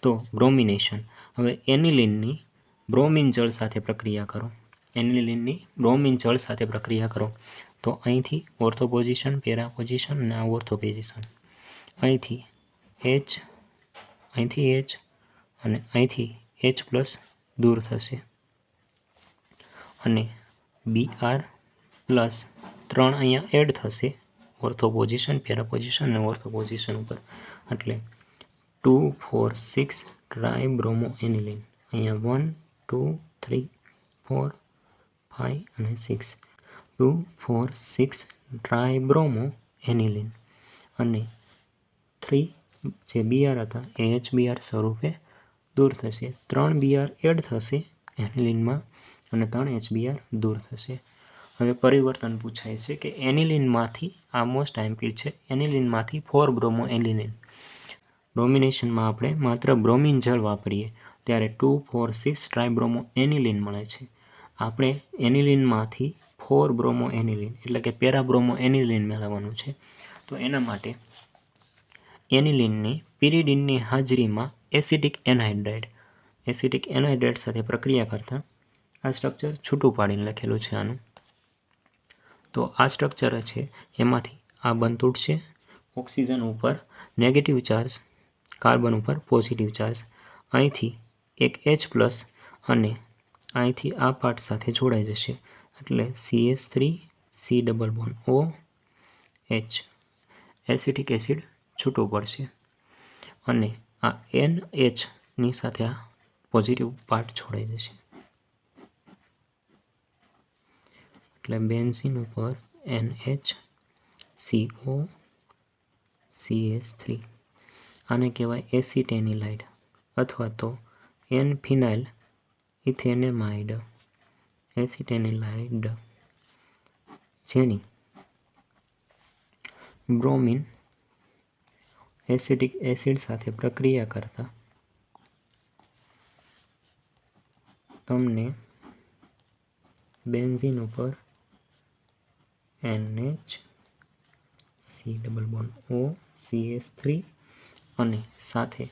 તો બ્રોમિનેશન. હવે એનિલિનની બ્રોમિન જળ સાથે પ્રક્રિયા કરો. એનિલિનની બ્રોમિન જળ સાથે પ્રક્રિયા કરો. તો અહીંથી ઓર્થો પોઝિશન, પેરા પોઝિશન અને આ ઓર્થો પોઝિશન. અહીંથી H, અહીંથી H અને અહીંથી H+ દૂર થશે અને Br+ 3 અહીંયા એડ થશે ઓર્થો પોઝિશન, પેરા પોઝિશન અને ઓર્થો પોઝિશન ઉપર. એટલે 2, 4, 6 ટ્રાયબ્રોમો એનિલિન. અહીંયા 1, 2, 3, 4, 5 અને 6. 2, 4, 6 ટ્રાયબ્રોમો એનિલિન અને 3 જે Br હતા એ HBr સ્વરૂપે દૂર થશે. 3 Br એડ થશે એનિલિનમાં અને 3 HBr દૂર થશે. હવે પરિવર્તન પૂછાય છે કે એનિલિનમાંથી આ મોસ્ટ આઈમ્પી છે. એનિલિનમાંથી 4 બ્રોમો એનિલિન. બ્રોમિનેશનમાં આપણે માત્ર બ્રોમિન જળ વાપરીએ ત્યારે 2, 4, 6 ટ્રાયબ્રોમો એનિલિન મળે છે. આપણે એનિલિનમાંથી 4 બ્રોમો એનિલિન એટલે કે પેરાબ્રોમો એનિલિન મેળવવાનું છે. તો એના માટે એનિલિનની પિરિડિનની હાજરીમાં એસિટિક એનહાઇડ્રાઇડ સાથે પ્રક્રિયા કરતાં આ સ્ટ્રક્ચર છૂટું પાડીને લખેલું છે આનું. તો આ સ્ટ્રક્ચર છે એમાંથી આ બંધ તૂટશે. ઓક્સિજન ઉપર નેગેટિવ ચાર્જ, કાર્બન ઉપર પોઝિટિવ ચાર્જ. અહીંથી એક H+ અને અહીંથી આ પાર્ટ સાથે જોડાઈ જશે એટલે CH3 C double bond OH acetic acid છૂટું પડશે અને આ NH ની સાથે આ પોઝિટિવ પાર્ટ જોડાઈ જશે એટલે બેન્ઝીન ઉપર NHCOCH3. આને કહેવાય એસિટેનિલાઇડ અથવા તો N-ફિનાઇલ ઇથેનેમાઇડ. એસિટેનિલાઇડ જેની બ્રોમિન એસિટિક એસિડ સાથે પ્રક્રિયા કરતા તમને બેન્ઝીન ઉપર NHCOCH3 અને સાથે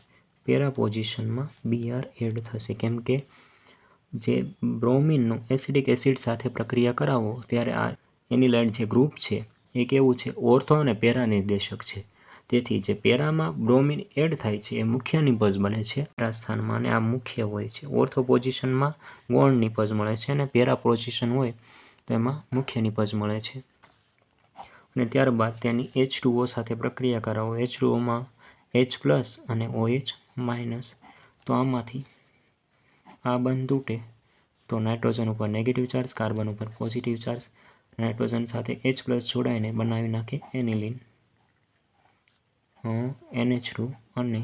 પેરા પોઝિશનમાં Br એડ થશે. કેમ કે જે બ્રોમિનનું એસિડિક એસિડ સાથે પ્રક્રિયા કરાવો ત્યારે આ એનિલાઇડ જે ગ્રુપ છે એ કેવું છે? ઓર્થો અને પેરા નિર્દેશક છે. તેથી જે પેરામાં બ્રોમિન એડ થાય છે એ મુખ્ય નિપજ બને છે પેરા સ્થાનમાં અને આ મુખ્ય હોય છે. ઓર્થો પોઝિશનમાં ગૌણ નિપજ મળે છે અને પેરા પોઝિશન હોય તો એમાં મુખ્ય નિપજ મળે છે. અને ત્યારબાદ તેની H2O સાથે પ્રક્રિયા કરાવો. H2Oમાં H+ અને OH-. તો આમાંથી આ બંધ તૂટે તો નાઇટ્રોજન ઉપર નેગેટિવ ચાર્જ, કાર્બન ઉપર પોઝિટિવ ચાર્જ, નાઇટ્રોજન સાથે H+ જોડાઈને બનાવી નાખે એનિલિન NH2 અને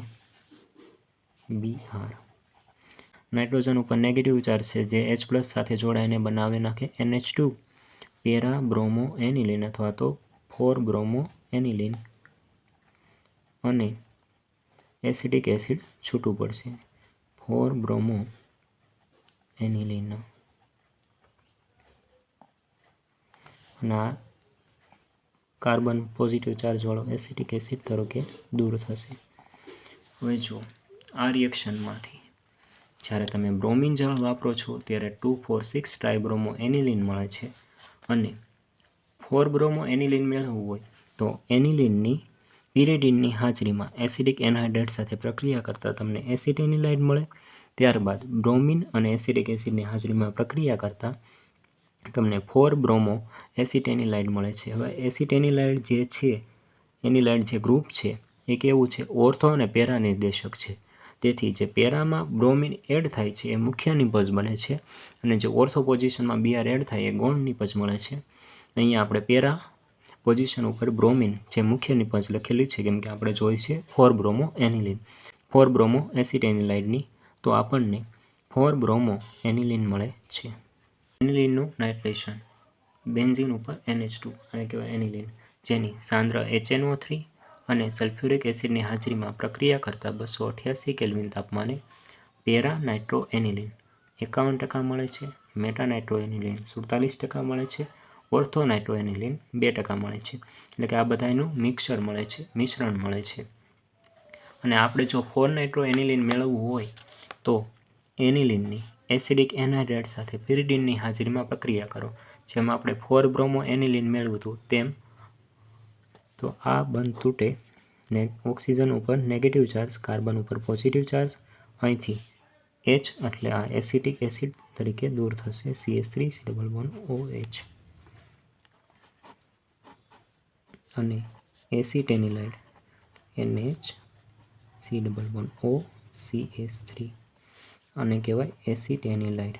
Br. નાઇટ્રોજન ઉપર નેગેટિવ ચાર્જ છે જે H+ સાથે જોડાઈને બનાવી નાખે NH2 પેરા બ્રોમો એનિલિન અથવા તો 4 બ્રોમો એનિલિન અને એસિટિક એસિડ છૂટું પડશે 4 બ્રોમો એનિલિન અને આ કાર્બન પોઝિટિવ ચાર્જવાળો એસિટિક એસિડ તરીકે દૂર થશે. હવે જો આ રિએક્શનમાંથી જ્યારે તમે બ્રોમિન જળ વાપરો છો ત્યારે 2, 4, 6 ટ્રાયબ્રોમો એનિલિન મળે છે અને 4 બ્રોમો એનિલિન મેળવવું હોય તો એનિલિનની પિરિડિનની હાજરીમાં એસિડિક એનહાઇડ્રાઇડ સાથે પ્રક્રિયા કરતાં તમને એસિટેનિલાઇડ મળે. ત્યારબાદ બ્રોમિન અને એસિડિક એસિડની હાજરીમાં પ્રક્રિયા કરતાં તમને 4 બ્રોમો એસિટેનિલાઇડ મળે છે. હવે એસિટેનિલાઇડ જે છે એનિલાઇડ જે ગ્રુપ છે એ કેવું છે? ઓર્થો અને પેરા નિર્દેશક છે. તેથી જે પેરામાં બ્રોમિન એડ થાય છે એ મુખ્ય નિપજ બને છે અને જે ઓર્થો પોઝિશનમાં Br એડ થાય એ ગૌણ નિપજ મળે છે. અહીંયા આપણે પેરા પોઝિશન ઉપર બ્રોમિન જે મુખ્ય નિપજ લખેલી છે, કેમ કે આપણે જોઈ છે 4 બ્રોમો એનિલિન, 4 બ્રોમો એસિટેનિલાઇડની, તો આપણને 4 બ્રોમો એનિલિન મળે છે. એનિલિનનું નાઇટ્રેશન બેન્ઝીન ઉપર NH2 આને કહેવાય એનિલિન, જેની સાંદ્ર HNO3 અને સલ્ફ્યુરિક એસિડની હાજરીમાં પ્રક્રિયા કરતા 288 કેલ્વિન તાપમાને પેરા નાઇટ્રો એનિલિન 51% મળે છે, મેટા નાઇટ્રો એનિલિન 47% મળે છે, ઓર્થો નાઇટ્રો એનિલિન 2% મળે છે. એટલે કે આ બધાનું મિક્સર મળે છે, મિશ્રણ મળે છે. અને આપણે જો 4 નાઇટ્રો એનિલિન મેળવવું હોય તો એનિલિનની એસિડિક એનહાઇડ્રાઇડ સાથે પિરિડીનની હાજરીમાં પ્રક્રિયા કરો. જેમ આપણે 4 બ્રોમો એનિલિન મેળવ્યું હતું તેમ, તો આ બંધ તૂટે ને ઓક્સિજન ઉપર નેગેટિવ ચાર્જ, કાર્બન ઉપર પોઝિટિવ ચાર્જ, અહીંથી H એટલે આ એસિટિક એસિડ તરીકે દૂર થશે, CH3 COOH, અને એસિટેનિલાઇડ NH COCH3 આને કહેવાય એસિટેનિલાઇડ.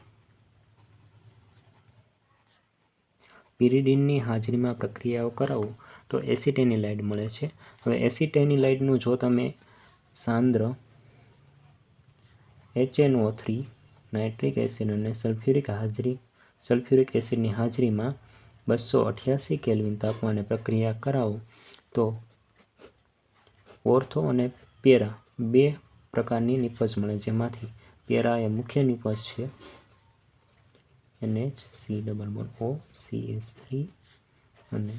પિરિડીનની હાજરીમાં પ્રક્રિયાઓ કરાવો તો એસિટેનિલાઇડ મળે છે. હવે એસિટેનિલાઇડનું જો તમે સાંદ્ર HNO3, નાઇટ્રિક એસિડ અને સલ્ફ્યુરિક એસિડની હાજરીમાં 288 કેલ્વિન તાપમાને પ્રક્રિયા કરાવો તો ઓર્થો અને પેરા 2 પ્રકારની નિપજ મળે, જેમાંથી પેરા એ મુખ્ય નિપજ છે NHCOOCH3 અને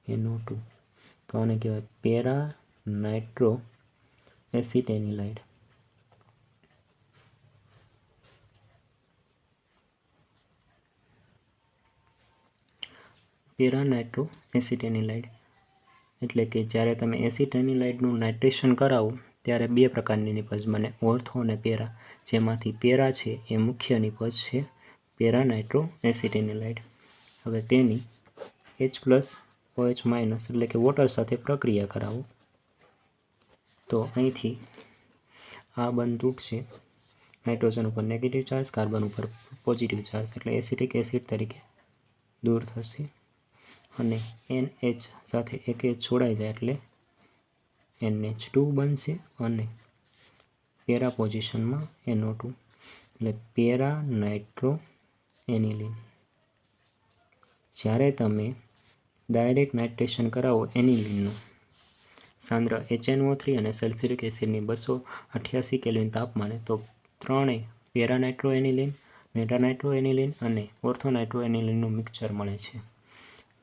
NO2, તો આને કહેવાય પેરા નાઇટ્રો એસિટેનિલાઇડ. પેરા નાઇટ્રો એસિટેનિલાઇડ એટલે કે જ્યારે તમે એસિટેનિલાઇડનું નાઇટ્રેશન કરાવો ત્યારે 2 પ્રકારની નિપજ બને, ઓર્થો અને પેરા, જેમાંથી પેરા છે એ મુખ્ય નિપજ છે પેરા નાઇટ્રો એસિટેનિલાઇડ. હવે તેની H+OH- એટલે કે વોટર સાથે પ્રક્રિયા કરાવો તો અહીંથી આ બંધ તૂટશે, નાઇટ્રોજન ઉપર નેગેટિવ ચાર્જ, કાર્બન ઉપર પોઝિટિવ ચાર્જ, એટલે એસિટિક એસિડ તરીકે દૂર થશે, અને NH સાથે એક H જોડાઈ જાય એટલે NH2 બનશે, અને પેરા પોઝિશનમાં NO2, એટલે પેરા નાઇટ્રો એનિલિન. જ્યારે તમે ડાયરેક્ટ નાઇટ્રેશન કરાવો એનિલિનનું સાંદ્ર HNO3 અને સલ્ફ્યુરિક એસિડની 288 કેલ્વિન તાપમાને, તો ત્રણેય para nitro aniline, meta nitro aniline અને ઓર્થો નાઇટ્રો એનિલિનનું મિક્સચર મળે છે.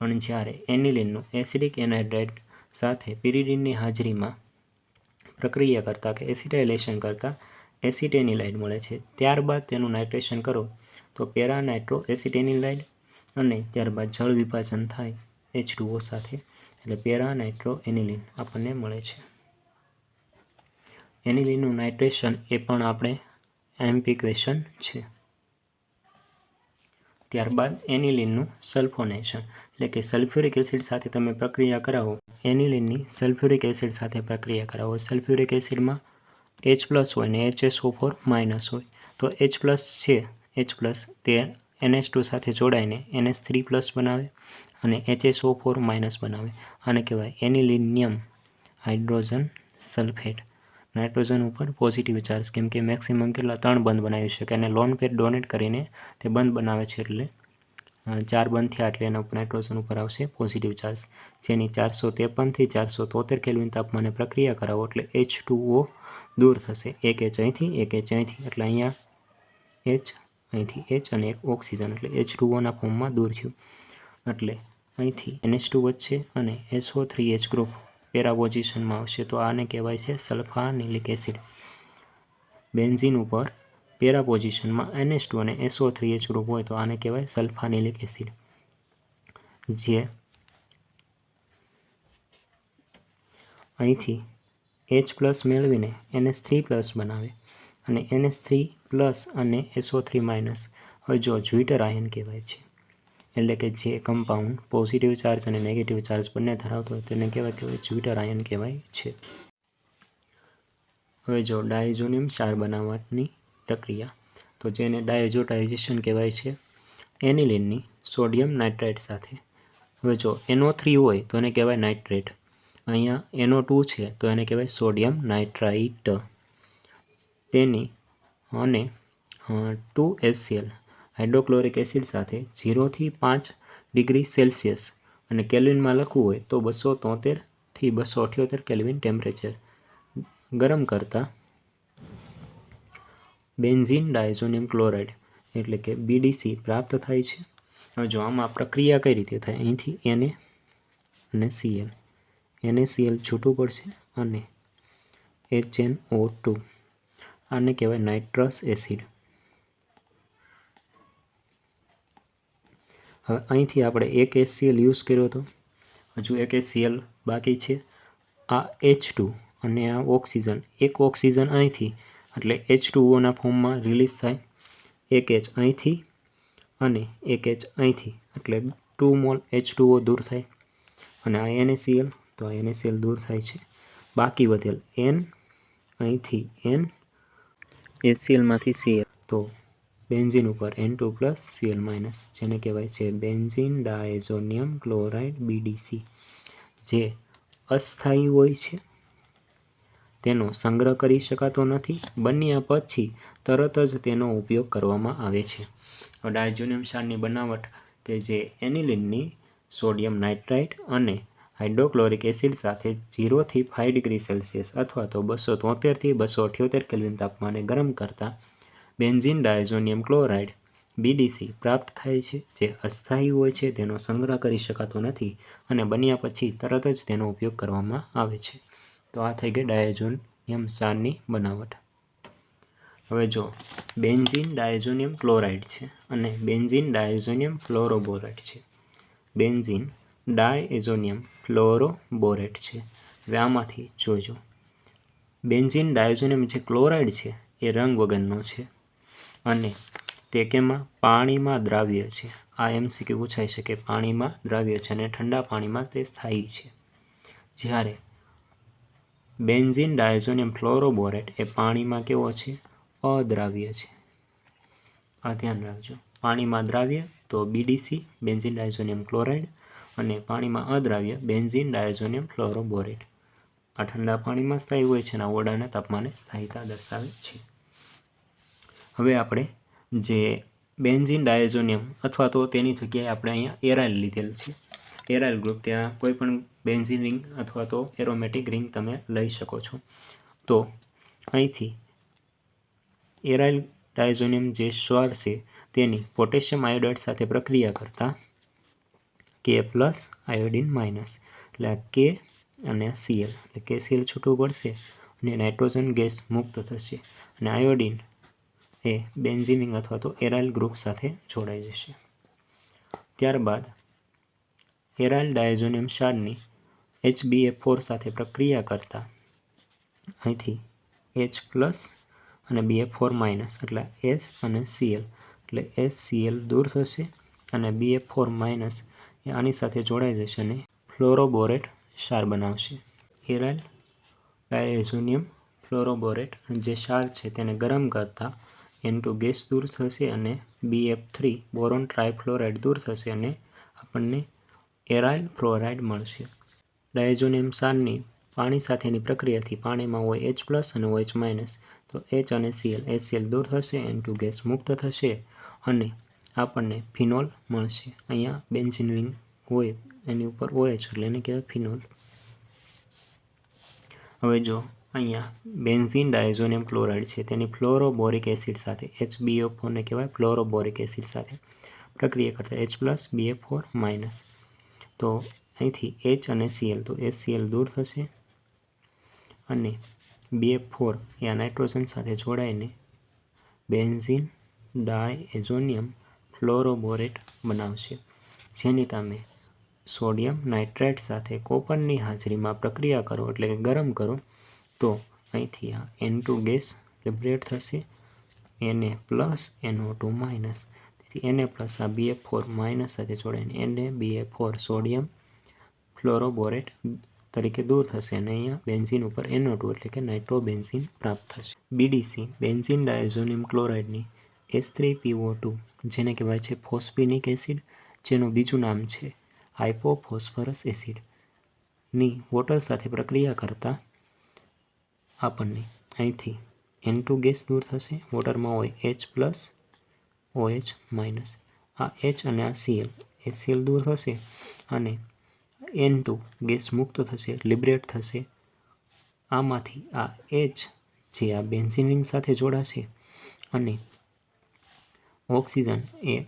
અને જ્યારે એનિલિનનું એસિડિક એનહાઇડ્રાઇડ સાથે પિરિડીનની હાજરીમાં પ્રક્રિયા કરતાં કે એસિટાઇલેશન કરતાં એસિટેનિલાઇડ મળે છે, ત્યારબાદ તેનું નાઇટ્રેશન કરો તો પેરા નાઇટ્રો એસિટેનિલાઇડ, અને ત્યારબાદ જળ વિભાજન થાય H2O સાથે એટલે પેરા નાઇટ્રો એનિલિન આપણને મળે છે. એનિલિનનું નાઇટ્રેશન એ પણ આપણે MP ક્વેશ્ચન છે. ત્યારબાદ એનિલિનનું સલ્ફોનેશન એટલે કે સલ્ફ્યુરિક એસિડ સાથે તમે પ્રક્રિયા કરાવો, એનિલિનની સલ્ફ્યુરિક એસિડ સાથે પ્રક્રિયા કરાવો, સલ્ફ્યુરિક એસિડમાં H+ હોય ને HSO4- હોય, તો H+ છે, H+ તે NH2 સાથે જોડાઈને NH3+ બનાવે અને HSO4- બનાવે. આને કહેવાય એનિલિનિયમ હાઇડ્રોજન સલ્ફેટ. નાઇટ્રોજન ઉપર પોઝિટિવ ચાર્જ, કેમ કે મેક્સિમમ કેટલા 3 બંધ બનાવી શકે, અને લોન પેર ડોનેટ કરીને તે બંધ બનાવે છે, એટલે 4 બંધ થયા એટલે એના ઉપર નાઇટ્રોજન ઉપર આવશે પોઝિટિવ ચાર્જ, જેની 453 થી 473 કેલ્વિન તાપમાને પ્રક્રિયા કરાવો એટલે H2O દૂર થશે, એક H અહીંથી, એક H અહીંથી, એટલે અહીંયા H, અહીંથી H અને એક ઓક્સિજન, એટલે H2Oના ફોર્મમાં દૂર થયું. એટલે અહીંથી NH2 વચ્ચે અને SO3H ગ્રુપ પેરા પોઝિશનમાં આવશે, તો આને કહેવાય છે સલ્ફાનિલિક એસિડ. બેન્ઝીન ઉપર પેરા પોઝિશનમાં NH2 અને SO3H ગ્રુપ હોય તો આને કહેવાય સલ્ફાનિલિક એસિડ. જે અહીંથી H+ મેળવીને NH3+ બનાવે, અને NH3+ અને SO3- હવે જો જ્વિટર આયન કહેવાય છે, એટલે કે જે કમ્પાઉન્ડ પોઝિટિવ ચાર્જ અને નેગેટિવ ચાર્જ બંને ધરાવતો હોય તેને કહેવાય જ્વિટર આયન કહેવાય છે. હવે જો ડાયઝોનિયમ ક્ષાર બનાવવાની પ્રક્રિયા, તો જેને ડાયઝોટાઇઝેશન કહેવાય છે, એનિલિનની સોડિયમ નાઇટ્રાઇટ સાથે હવે જો NO3 હોય તો એને કહેવાય નાઇટ્રેટ, અહીંયા NO2 છે તો એને કહેવાય સોડિયમ નાઇટ્રાઇટ. તેની અને 2HCl હાઇડ્રોક્લોરિક એસિડ સાથે 0 થી 5 ડિગ્રી સેલ્સિયસ અને કેલ્વિનમાં લખવું હોય તો 273 થી 278 કેલ્વિન ટેમ્પરેચર ગરમ કરતાં બેન્ઝીન ડાયઝોનિયમ ક્લોરાઇડ એટલે કે BDC પ્રાપ્ત થાય છે. હવે જો આમાં પ્રક્રિયા કઈ રીતે થાય, અહીંથી Na અને Cl, NaCl છૂટું પડશે અને HNO2, આને કહેવાય નાઇટ્રસ એસિડ. હવે અહીંથી આપણે એક HCl યુઝ કર્યો હતો, હજુ એક HCl બાકી છે. આ H2 અને આ ઓક્સિજન, એક ઓક્સિજન અહીંથી એટલે H2Oના ફોર્મમાં રિલીઝ થાય, એક H અહીંથી અને એક H અહીંથી એટલે 2 મોલ H2O દૂર થાય અને આ NaCl, તો આ NaCl દૂર થાય છે. બાકી વધેલ N અહીંથી N, HClમાંથી Cl, તો બેન્ઝીન ઉપર N2 + Cl-, જેને કહેવાય છે બેન્ઝીન ડાયઝોનિયમ ક્લોરાઇડ BDC, જે અસ્થાયી હોય છે, તેનો સંગ્રહ કરી શકાતો નથી, બન્યા પછી તરત જ તેનો ઉપયોગ કરવામાં આવે છે. ડાયઝોનિયમ ક્ષારની બનાવટ કે જે એનિલિનની સોડિયમ નાઇટ્રાઇટ અને હાઇડ્રોક્લોરિક એસિડ સાથે 0 થી 5 ડિગ્રી સેલ્સિયસ અથવા તો 273 થી 278 કેલ્વિન તાપમાને ગરમ કરતાં બેન્ઝીન ડાયઝોનિયમ ક્લોરાઇડ BDC પ્રાપ્ત થાય છે, જે અસ્થાયી હોય છે, તેનો સંગ્રહ કરી શકાતો નથી અને બન્યા પછી તરત જ તેનો ઉપયોગ કરવામાં આવે છે. તો આ થઈ ગઈ ડાયઝોનિયમ ક્ષારની બનાવટ. હવે જો બેન્ઝીન ડાયઝોનિયમ ક્લોરાઇડ છે અને બેન્ઝીન ડાયઝોનિયમ ફ્લોરોબોરેટ છે. બેન્ઝીન ડાયઝોનિયમ ફ્લોરોબોરેટ છે. હવે આમાંથી જોજો, બેન્ઝીન ડાયઝોનિયમ જે ક્લોરાઇડ છે એ રંગ વગરનો છે અને તે કેમાં? પાણીમાં દ્રાવ્ય છે. આ MCQ પૂછાઈ શકે, પાણીમાં દ્રાવ્ય છે અને ઠંડા પાણીમાં તે સ્થાયી છે. જ્યારે બેન્ઝીન ડાયઝોનિયમ ફ્લોરોબોરેટ એ પાણીમાં કેવો છે? અદ્રાવ્ય છે. આ ધ્યાન રાખજો, પાણીમાં દ્રાવ્ય તો BDC બેન્ઝીન ડાયઝોનિયમ ક્લોરાઇડ અને પાણીમાં અદ્રાવ્ય બેન્ઝીન ડાયઝોનિયમ ફ્લોરોબોરેટ. આ ઠંડા પાણીમાં સ્થાયી હોય છે અને ઓરડાના તાપમાને સ્થાયીતા દર્શાવે છે. હવે આપણે જે બેન્ઝીન ડાયઝોનિયમ અથવા તો તેની જગ્યાએ આપણે અહીંયા એરાઇલ લીધેલ છે, એરાઇલ ગ્રુપ, ત્યાં કોઈ પણ બેન્ઝીન રિંગ અથવા તો એરોમેટિક રિંગ તમે લઈ શકો છો. તો અહીંથી એરાઇલ ડાયઝોનિયમ જે સ્વર છે તેની પોટેશિયમ આયોડાઇડ સાથે પ્રક્રિયા કરતાં K+ આયોડિન માઇનસ, એટલે આ K અને Cl, એટલે KCl છૂટું પડશે અને નાઇટ્રોજન ગેસ મુક્ત થશે અને આયોડિન એ બેન્ઝીન રિંગ અથવા તો એરાઇલ ગ્રુપ સાથે જોડાઈ જશે. ત્યારબાદ એરાઇલ ડાયઝોનિયમ ક્ષારની HBA4 સાથે પ્રક્રિયા કરતાં અહીંથી H+ અને Ba4- એટલે S અને Cl, એટલે HCl દૂર થશે અને Ba4- એ આની સાથે જોડાઈ જશે અને ફ્લોરોબોરેટ ક્ષાર બનાવશે. એરાઇલ ડાયઝોનિયમ ફ્લોરોબોરેટ જે ક્ષાર છે તેને ગરમ કરતાં N2 ગેસ દૂર થશે અને BF3 બોરોન ટ્રાયફ્લોરાઇડ દૂર થશે અને આપણને એરાઇલ ફ્લોરાઇડ મળશે. ડાયઝોનિયમ ક્ષારની પાણી સાથેની પ્રક્રિયાથી પાણીમાં OH+ અને OH-, તો H અને Cl, HCl દૂર થશે, N2 ગેસ મુક્ત થશે અને આપણને ફિનોલ મળશે. અહીંયા બેન્ઝીન રિંગ હોય એની ઉપર OH એટલે એને કહેવાય ફિનોલ. હવે જો અહીંયા બેન્ઝીન ડાયઝોનિયમ ક્લોરાઇડ છે તેની ફ્લોરોબોરિક એસિડ સાથે HBO4 ને કહેવાય ફ્લોરોબોરિક એસિડ સાથે પ્રક્રિયા કરતાં H+ Ba4-, તો અહીંથી H અને Cl, તો HCl દૂર થશે અને Ba4 એ આ નાઇટ્રોજન સાથે જોડાઈને બેન્ઝીન ડાયઝોનિયમ ફ્લોરોબોરેટ બનાવશે, જેની તમે સોડિયમ નાઇટ્રાઇટ સાથે કોપરની હાજરીમાં પ્રક્રિયા કરો એટલે કે ગરમ કરો તો અહીંથી આ N2 ગેસ લિબરેટ થશે, Na+, NO2-, તેથી Na+ આ Ba4- સાથે જોડાઈને NaBa4 સોડિયમ ફ્લોરોબોરેટ તરીકે દૂર થશે અને અહીંયા બેન્ઝીન ઉપર NO2 એટલે કે નાઇટ્રોબેન્ઝીન પ્રાપ્ત થશે. BDC બેન્ઝીન ડાયઝોનિયમ ક્લોરાઇડની H3PO2 જેને કહેવાય છે ફોસ્ફેનિક એસિડ, જેનું બીજું નામ છે હાઇપોફોસ્ફરસ એસિડની વોટર સાથે પ્રક્રિયા કરતાં આપણને અહીંથી N2 ગેસ દૂર થશે. વોટરમાં હોય H+OH-. આ H અને આ Cl એ Cl દૂર થશે અને N2 ગેસ મુક્ત થશે, લિબરેટ થશે. આમાંથી આ H જે આ બેન્ઝીન રિંગ સાથે જોડાશે અને ઓક્સિજન એ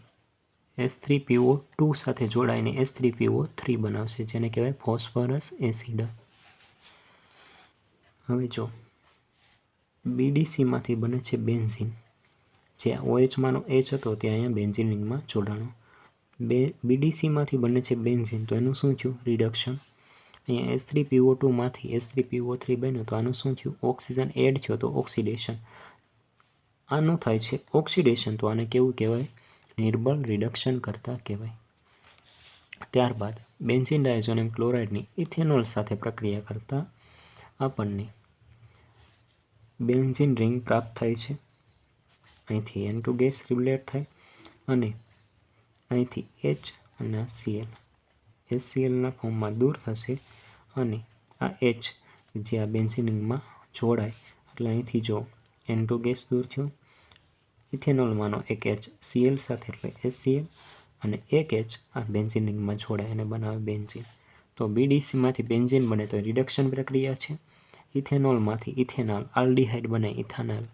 H3PO2 સાથે જોડાઈને H3PO3 બનાવશે, જેને કહેવાય ફોસ્ફરસ એસિડ. હવે જો BDCમાંથી બને છે બેન્ઝીન, જે OHમાંનો H હતો તે અહીંયા બેન્ઝીન રિંગમાં જોડાણો. BDCમાંથી બને છે બેન્ઝીન, તો એનું શું થયું? રિડક્શન. અહીંયા H3PO2માંથી H3PO3 બન્યો, તો આનું શું થયું? ઓક્સિજન એડ થયો, તો ઓક્સિડેશન. આનું થાય છે ઓક્સિડેશન, તો આને કેવું કહેવાય? નિર્બળ રિડક્શન કરતા કહેવાય. ત્યારબાદ બેન્ઝીન ડાયઝોનિયમ ક્લોરાઇડની ઇથેનોલ સાથે પ્રક્રિયા કરતાં આપણને બેન્ઝીન રિંગ પ્રાપ્ત થાય છે. અહીંથી N2 ગેસ રિબલેટ થાય અને અહીંથી H અને Cl HClના ફોર્મમાં દૂર થશે અને આ H જે આ બેન્ઝીન રિંગમાં જોડાય એટલે અહીંથી જો N2 ગેસ દૂર થયો, ઇથેનોલમાંનો એક H Cl સાથે એટલે HCl અને એક H આ બેન્ઝીન રિંગમાં જોડાય અને બનાવે બેન્ઝીન. તો BDCમાંથી બેન્ઝીન બને તો રિડક્શન પ્રક્રિયા છે. ઇથેનોલમાંથી ઇથેનોલ આલ્ડીહાઇડ બને ઇથાનોલ,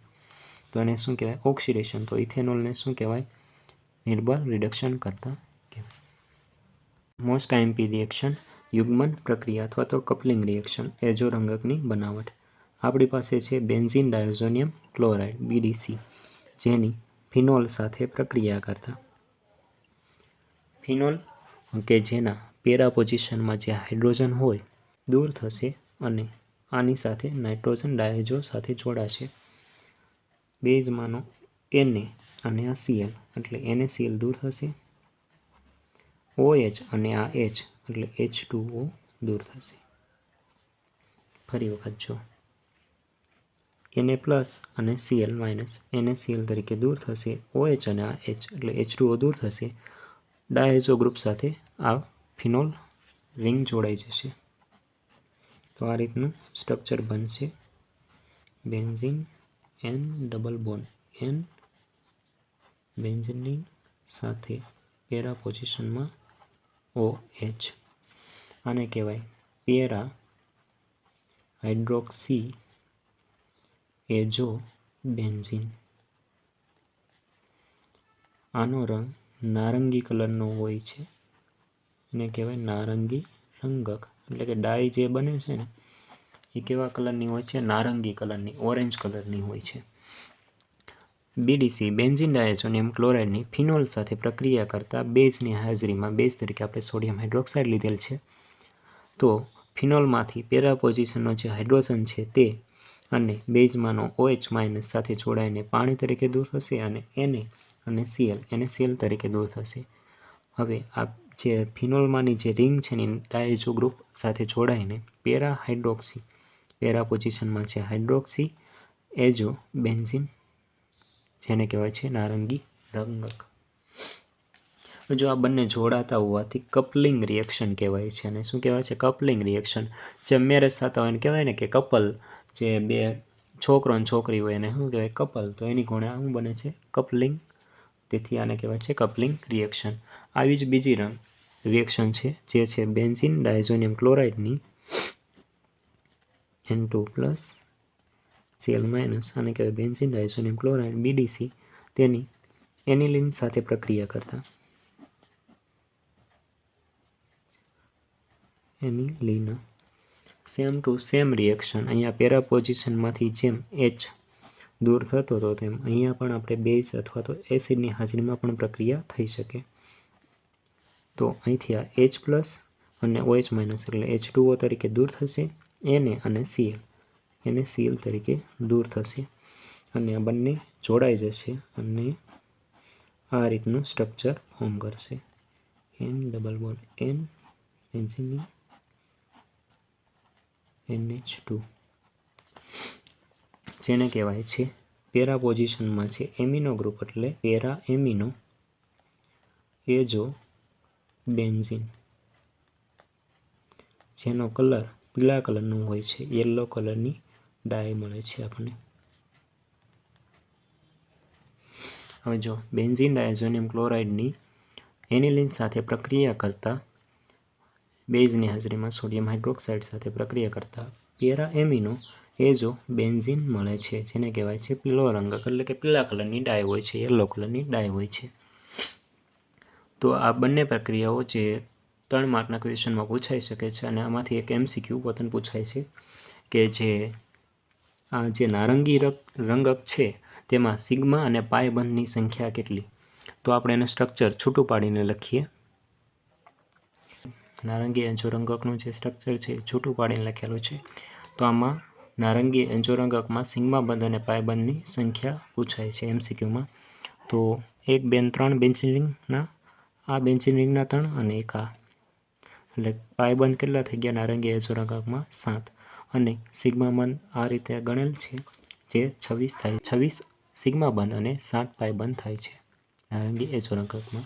તો એને શું કહેવાય? ઓક્સિડેશન. તો ઇથેનોલને શું કહેવાય? નિર્બળ રિડક્શન કરતા કહેવાય. મોસ્ટ IMP રિએક્શન યુગ્મન પ્રક્રિયા અથવા તો કપલિંગ રિએક્શન એજો રંગકની બનાવટ. આપણી પાસે છે બેન્ઝીન ડાયઝોનિયમ ક્લોરાઇડ BDC, જેની ફિનોલ સાથે પ્રક્રિયા કરતા ફિનોલ કે જેના પેરા પોઝિશનમાં જે હાઇડ્રોજન હોય દૂર થશે અને આની સાથે નાઇટ્રોજન ડાયઝો સાથે જોડાશે. બેઝમાંનો Na અને આ Cl એટલે NaCl દૂર થશે. OH અને આ H એટલે H2O દૂર થશે. ફરી વખત જો Na+ અને Cl- NaCl તરીકે દૂર થશે. OH અને આ H એટલે H2O દૂર થશે. ડાયઝો ગ્રુપ સાથે આ ફિનોલ રિંગ જોડાઈ જશે. તો આ રીતનું સ્ટ્રક્ચર બનશે. Benzene N double bond N benzene ring સાથે પેરા પોઝિશનમાં OH. આને કહેવાય પેરા હાઇડ્રોક્સી એજો બેન્ઝીન. આનો રંગ નારંગી કલરનો હોય છે, એને કહેવાય નારંગી રંગક. એટલે કે ડાય જે બને છે ને એ કેવા કલરની હોય છે? નારંગી કલરની, ઓરેન્જ કલરની હોય છે. BDC બેન્ઝીન ડાયઝોનિયમ ક્લોરાઇડની ફિનોલ સાથે પ્રક્રિયા કરતા બેઝની હાજરીમાં, બેઝ તરીકે આપણે સોડિયમ હાઇડ્રોક્સાઇડ લીધેલ છે, તો ફિનોલમાંથી પેરા પોઝિશનનો જે હાઇડ્રોજન છે તે અને બેઝમાંનો OH- સાથે જોડાઈને પાણી તરીકે દૂર થશે અને Na અને NaCl તરીકે દૂર થશે. હવે આ જે ફિનોલમાંની જે રિંગ છે ને ડાયઝો ગ્રુપ સાથે જોડાઈને પેરા હાઇડ્રોક્સી પેરા પોઝિશનમાં છે હાઇડ્રોક્સી એજો બેન્ઝીન, જેને કહેવાય છે નારંગી રંગક. જો આ બંને જોડાતા હોવાથી કપલિંગ રિએક્શન કહેવાય છે. અને શું કહેવાય છે? Coupling reaction. જે મેરેજ થતા હોય એને કહેવાય ને કે કપલ, જે બે છોકરો અને છોકરી હોય એને શું કહેવાય? કપલ. તો એની ગુણે શું બને છે? કપલિંગ. તેથી આને કહેવાય છે કપલિંગ રિએક્શન. આવી જ બીજી રિએક્શન છે જે છે બેન્ઝીન ડાયઝોનિયમ ક્લોરાઇડની N2+ Cl- આને કહેવાય બેન્ઝીન ડાયઝોનિયમ ક્લોરાઇડ BDC, તેની એનિલિન સાથે પ્રક્રિયા કરતા aniline. Same to same reaction. અહીંયા પેરા પોઝિશનમાંથી જેમ H દૂર થતો હતો તેમ અહીંયા પણ આપણે બેઝ અથવા તો એસિડની હાજરીમાં પણ પ્રક્રિયા થઈ શકે. તો અહીંથી આ H+ અને OH- એટલે H2O તરીકે દૂર થશે. Na અને Cl NaCl તરીકે દૂર થશે અને આ બંને જોડાઈ જશે અને આ રીતનું સ્ટ્રક્ચર ફોર્મ કરશે. N double bond N benzene NH2, જેને કહેવાય છે પેરા પોઝિશનમાં છે એમિનો ગ્રુપ એટલે પેરા એમિનો એજો બેન્ઝીન. જેનો કલર પીળા કલરનું હોય છે, યલો કલરની ડાય મળે છે આપણને. હવે જો બેન્ઝીન ડાયઝોનિયમ ક્લોરાઇડની એનિલિન સાથે પ્રક્રિયા કરતા બેઝની હાજરીમાં સોડિયમ હાઇડ્રોક્સાઇડ સાથે પ્રક્રિયા કરતા પેરા એમિનો એ જો બેન્ઝીન મળે છે, જેને કહેવાય છે પીળો રંગક, એટલે કે પીળા કલરની ડાય હોય છે, યલો કલરની ડાય હોય છે. તો આ બંને પ્રક્રિયાઓ જે 3 માર્કના ક્વેશ્ચનમાં પૂછાઈ શકે છે, અને આમાંથી એક MCQ વતન પૂછાય છે કે જે નારંગી રંગક છે તેમાં સિગ્મા અને પાય બંધની સંખ્યા કેટલી. તો આપણે એને સ્ટ્રક્ચર છૂટું પાડીને લખીએ. નારંગી અંજોરંગકનું જે સ્ટ્રક્ચર છે છૂટું પાડીને લખેલું છે. તો આમાં નારંગી અંજોરંગકમાં સિગ્મા બંધ અને પાય બંધની સંખ્યા પૂછાય છે MCQમાં. તો 1, 2, 3 બેન્ઝીન રિંગના, આ બેન્ઝીન રિંગના 3 અને એક આ, એટલે પાય બંધ કેટલા થઈ ગયા નારંગી અંજોરંગકમાં 7, અને સિગ્મા બંધ આ રીતે ગણેલ છે જે 26 થાય, 26 સિગ્મા બંધ અને 7 પાય બંધ થાય છે નારંગી અંજોરંગકમાં.